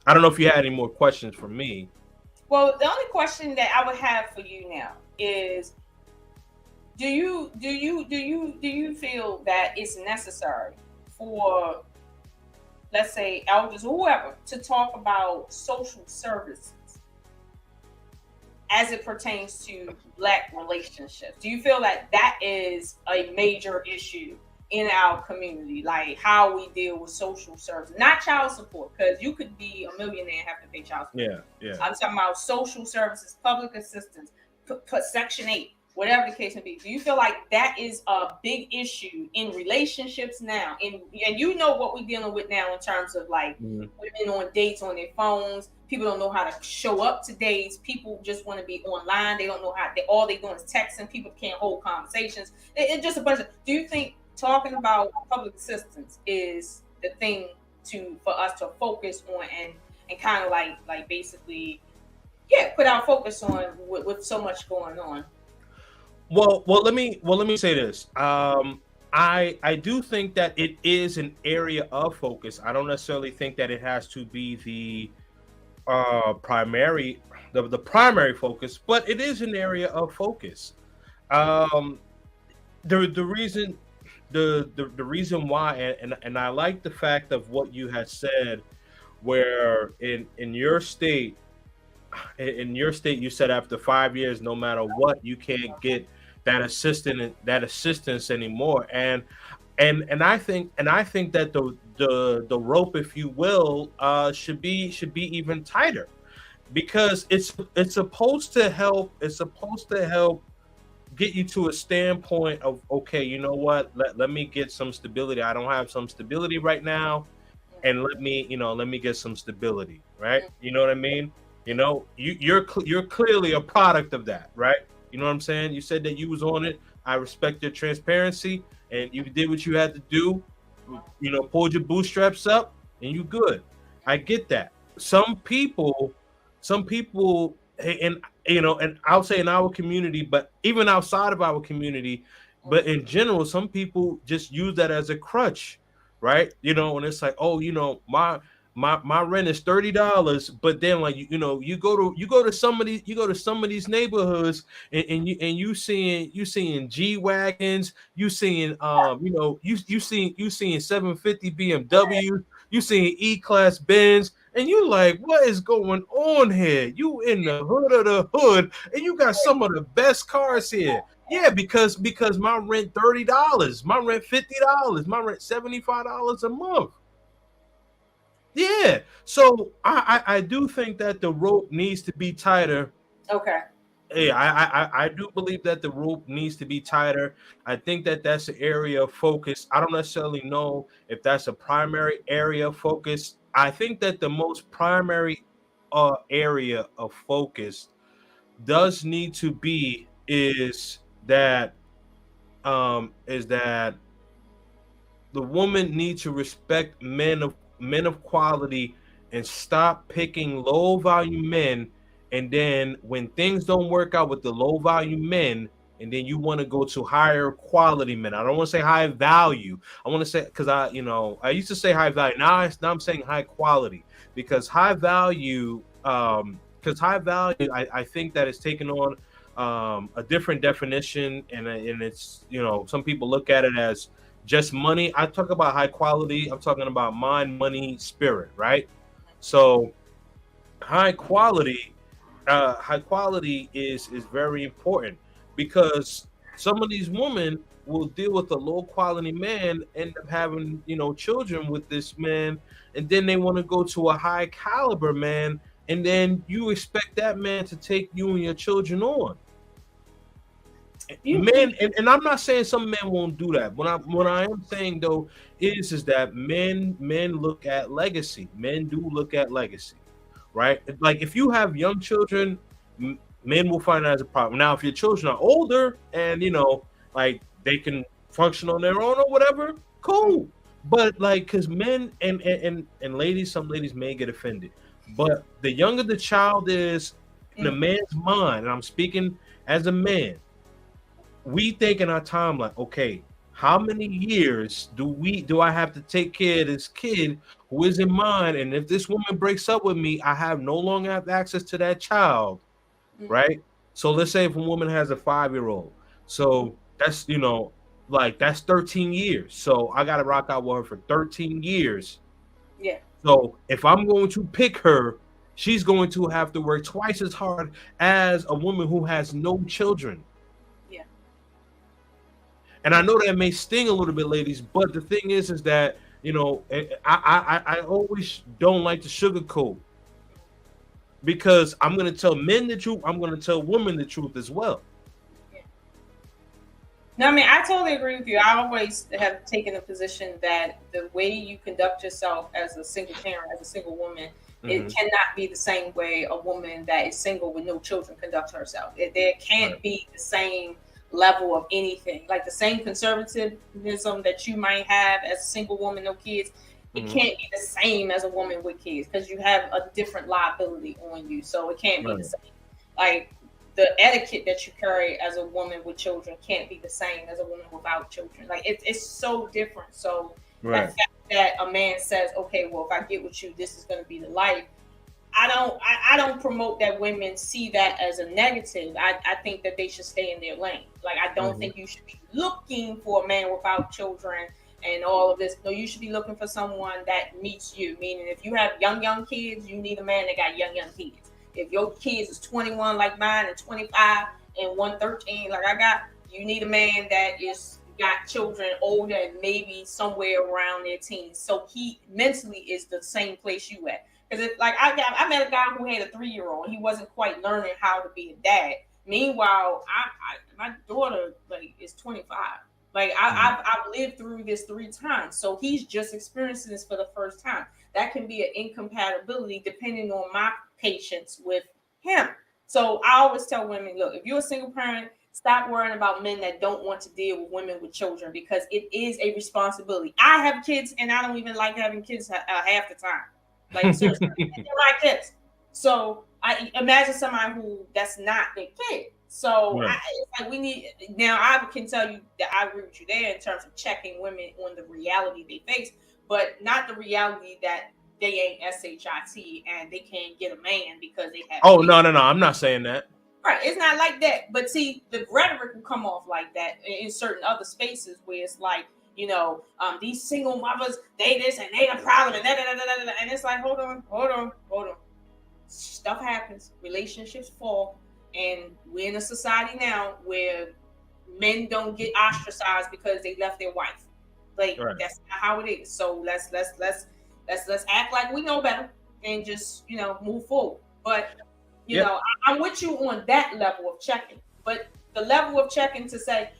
Speaker 2: don't know if you had any more questions for me.
Speaker 1: Well, the only question that I would have for you now is, do you feel that it's necessary for, let's say, elders or whoever to talk about social services as it pertains to Black relationships? Do you feel that that is a major issue in our community, like how we deal with social services, not child support, because you could be a millionaire and have to pay child support.
Speaker 2: Yeah.
Speaker 1: I'm talking about social services, public assistance, put Section 8, whatever the case may be. Do you feel like that is a big issue in relationships now? And you know what we're dealing with now in terms of like women on dates on their phones. People don't know how to show up to dates. People just want to be online. They don't know how. All they doing is texting. People can't hold conversations. It's just a bunch of. Do you think talking about public assistance is the thing for us to focus on and kind of like basically, put our focus on with so much going on?
Speaker 2: Well, let me say this. I do think that it is an area of focus. I don't necessarily think that it has to be the primary focus, but it is an area of focus. The reason why, and I like the fact of what you had said, where in your state you said after 5 years, no matter what, you can't get that assistance anymore, and I think that the rope, if you will, should be even tighter, because it's supposed to help get you to a standpoint of, okay, you know what, let me get some stability. I don't have some stability right now, and let me get some stability, right? You know what I mean? You know, you're clearly a product of that, right? You know what I'm saying? You said that you was on it. I respect your transparency, and you did what you had to do. You know, pulled your bootstraps up, and you good. I get that. Some people, and you know, and I'll say in our community, but even outside of our community, but in general, some people just use that as a crutch, right? You know, and it's like, oh, you know, my rent is $30, but then like you go to some of these neighborhoods, and you seeing G wagons, you seeing you seeing 750 BMWs, you seeing E-Class Benz, and you like, what is going on here? You in the hood of the hood, and you got some of the best cars here. Yeah, because my rent $30, my rent $50, my rent $75 a month. Yeah, so I do think that the rope needs to be tighter.
Speaker 1: Okay.
Speaker 2: Yeah, I do believe that the rope needs to be tighter. I think that that's an area of focus. I don't necessarily know if that's a primary area of focus. I think that the most primary area of focus does need to be is that the woman needs to respect men of quality and stop picking low value men, and then when things don't work out with the low value men, and then you want to go to higher quality men. I don't want to say high value. I want to say, because I used to say high value. Now I'm saying high quality, because high value I think that it's taken on a different definition, and it's, you know, some people look at it as just money. I talk about high quality. I'm talking about mind, money, spirit, right? So high quality is very important, because some of these women will deal with a low quality man, end up having, you know, children with this man, and then they want to go to a high caliber man, and then you expect that man to take you and your children on. Men, and I'm not saying some men won't do that. What I am saying though is that men look at legacy. Men do look at legacy, right? Like if you have young children, men will find that as a problem. Now, if your children are older and like they can function on their own or whatever, cool. But like, because men and ladies, some ladies may get offended, but the younger the child is in a man's mind, and I'm speaking as a man, we think in our time like, okay, how many years do I have to take care of this kid who is in mine? And if this woman breaks up with me, I have no longer have access to that child, right? So let's say if a woman has a 5-year-old, so that's like that's 13 years. So I got to rock out with her for 13 years.
Speaker 1: Yeah.
Speaker 2: So if I'm going to pick her, she's going to have to work twice as hard as a woman who has no children. And I know that may sting a little bit, ladies, but the thing is that, I always don't like to sugarcoat, because I'm going to tell men the truth. I'm going to tell women the truth as well.
Speaker 1: Yeah. No, I mean, I totally agree with you. I always have taken a position that the way you conduct yourself as a single parent, as a single woman, it cannot be the same way a woman that is single with no children conducts herself. There can't be the same level of anything, like the same conservatism that you might have as a single woman, no kids. It can't be the same as a woman with kids, because you have a different liability on you. So it can't be the same. Like the etiquette that you carry as a woman with children can't be the same as a woman without children. Like it's so different. So the fact that a man says, okay, well, if I get with you, this is going to be the life. I don't promote that women see that as a negative. I think that they should stay in their lane. Like, I don't think you should be looking for a man without children and all of this. No, you should be looking for someone that meets you. Meaning, if you have young kids, you need a man that got young kids. If your kids is 21 like mine and 25 and 113 like I got, you need a man that is got children older and maybe somewhere around their teens. So he mentally is the same place you at. Because like I met a guy who had a 3-year-old. He wasn't quite learning how to be a dad. Meanwhile, my daughter like is 25. Like I've lived through this 3 times. So he's just experiencing this for the first time. That can be an incompatibility depending on my patience with him. So I always tell women, look, if you're a single parent, stop worrying about men that don't want to deal with women with children, because it is a responsibility. I have kids and I don't even like having kids half the time. Like, seriously, they're my kids. So I imagine somebody who that's not their kid. So it's like we need, now I can tell you that I agree with you there in terms of checking women on the reality they face, but not the reality that they ain't SHIT and they can't get a man because they have
Speaker 2: kids. No, I'm not saying that.
Speaker 1: Right, it's not like that. But see, the rhetoric will come off like that in certain other spaces where it's like, these single mothers, they this and they the problem, and it's like, hold on. Stuff happens, relationships fall, and we're in a society now where men don't get ostracized because they left their wife. Like that's not how it is. So let's act like we know better and just move forward. But I'm with you on that level of checking. But the level of checking to say,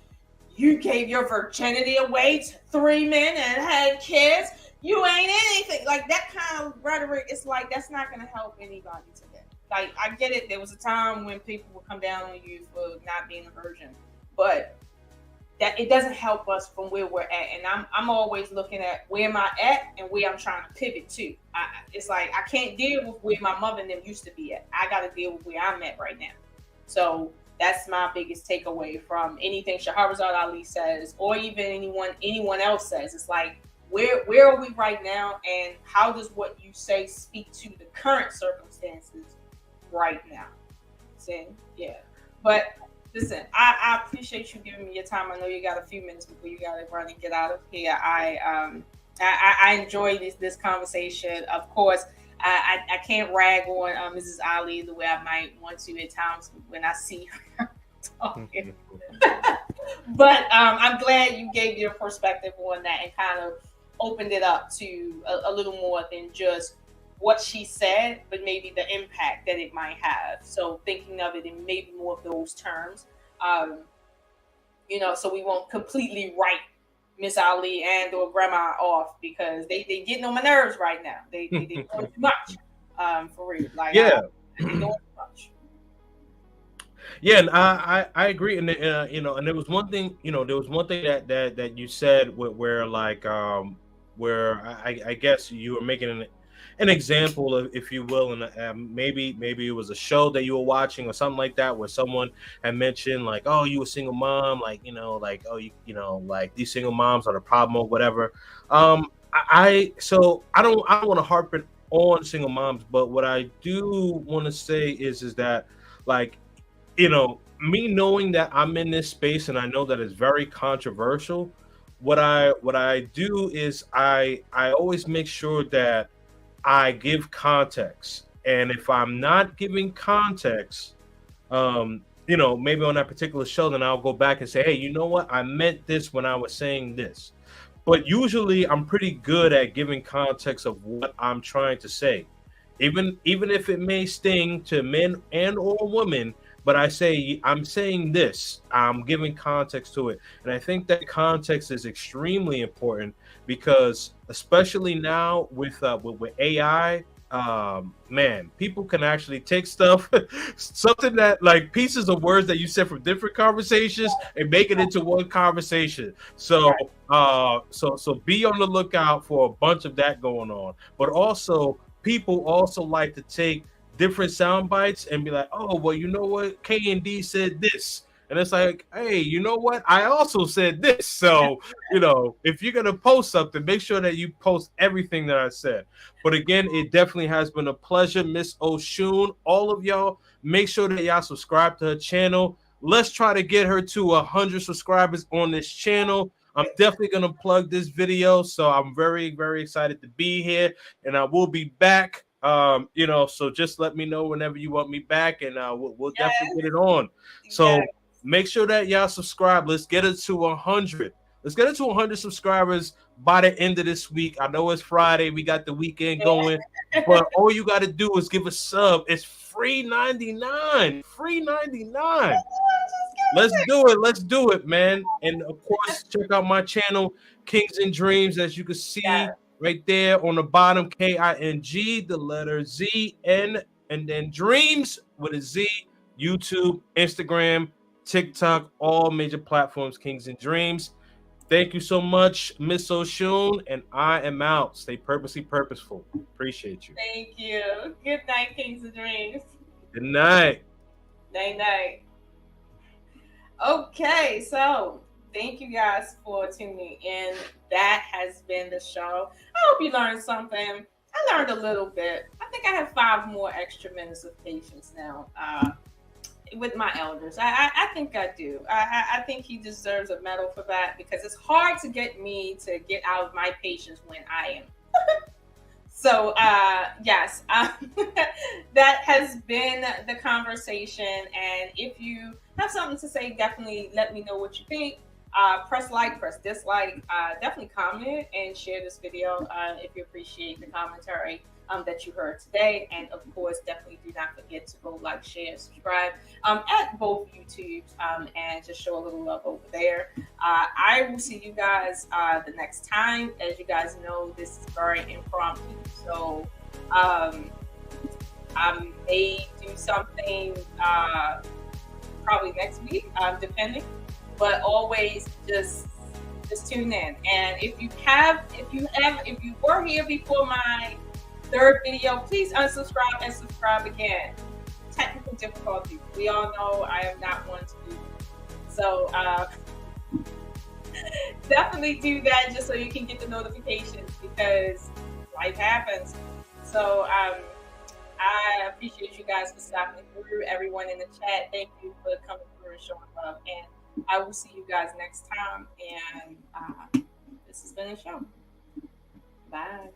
Speaker 1: you gave your virginity away to 3 men and had kids, you ain't anything. Like that kind of rhetoric, it's like that's not going to help anybody today. Like I get it. There was a time when people would come down on you for not being a virgin, but that it doesn't help us from where we're at. And I'm always looking at where am I at and where I'm trying to pivot to. It's like I can't deal with where my mother and them used to be at. I got to deal with where I'm at right now. So that's my biggest takeaway from anything Sharahzad Ali says, or even anyone else says. It's like, where are we right now, and how does what you say speak to the current circumstances right now? See, yeah. But listen, I appreciate you giving me your time. I know you got a few minutes before you got to run and get out of here. I enjoy this conversation. Of course, I can't rag on Mrs. Ali the way I might want to at times when I see her talking. But I'm glad you gave your perspective on that and kind of opened it up to a little more than just what she said, but maybe the impact that it might have. So thinking of it in maybe more of those terms, so we won't completely write Miss Ali and or Grandma off because they getting on my nerves right now. They doing too much, for real. Like
Speaker 2: Yeah.
Speaker 1: they doing too much.
Speaker 2: Yeah, and I agree, and and there was one thing, that you said where like where I guess you were making an example of, if you will, and maybe it was a show that you were watching or something like that, where someone had mentioned like, oh, you a single mom, like like, oh, like these single moms are the problem or whatever. So I don't want to harp it on single moms, but what I do want to say is that, like, me knowing that I'm in this space and I know that it's very controversial, what I do is I always make sure that I give context. And if I'm not giving context, maybe on that particular show, then I'll go back and say, hey, you know what? I meant this when I was saying this. But usually I'm pretty good at giving context of what I'm trying to say. Even if it may sting to men and or women, but I say I'm saying this, I'm giving context to it. And I think that context is extremely important because, especially now with AI, man, people can actually take stuff, something that, like, pieces of words that you said from different conversations, and make it into one conversation. So so be on the lookout for a bunch of that going on. But also, people also like to take different sound bites and be like, oh, well, you know what, K and D said this, and it's like, hey, you know what, I also said this. So if you're gonna post something, make sure that you post everything that I said. But again, it definitely has been a pleasure, Miss Oshun. All of y'all, make sure that y'all subscribe to her channel. Let's try to get her to 100 subscribers on this channel. I'm definitely going to plug this video. So I'm very, very excited to be here, and I will be back. So just let me know whenever you want me back, and we'll definitely get it on. So make sure that y'all subscribe. Let's get it to 100. Let's get it to 100 subscribers by the end of this week. I know it's Friday. We got the weekend going, but all you got to do is give a sub. It's free 99. Free 99. Let's do it. Let's do it, man. And of course, check out my channel, Kingz Dreamz, as you can see right there on the bottom, King, the letter Z-N, and then Dreams with a Z. YouTube, Instagram, TikTok, all major platforms, Kingz Dreamz. Thank you so much, Miss Oshun, and I am out. Stay purposely purposeful. Appreciate you.
Speaker 1: Thank you. Good night, Kingz Dreamz.
Speaker 2: Good night.
Speaker 1: Night. Okay, so thank you guys for tuning in. That has been the show. I hope you learned something. I learned a little bit. I think I have 5 more extra minutes of patience now with my elders. I think I do. I think he deserves a medal for that, because it's hard to get me to get out of my patience when I am. So, yes, that has been the conversation. And if you have something to say, definitely let me know what you think. Press like, press dislike, definitely comment and share this video if you appreciate the commentary that you heard today. And of course, definitely do not forget to go like, share, subscribe at both YouTubes and just show a little love over there. I will see you guys the next time. As you guys know, this is very impromptu. So I may do something probably next week, depending. But always just tune in. And if you were here before my 3rd video, please unsubscribe and subscribe again. Technical difficulties. We all know I am not one to do. So definitely do that just so you can get the notifications, because life happens. So I appreciate you guys for stopping through. Everyone in the chat, thank you for coming through and showing love. And I will see you guys next time. And this has been a show. Bye.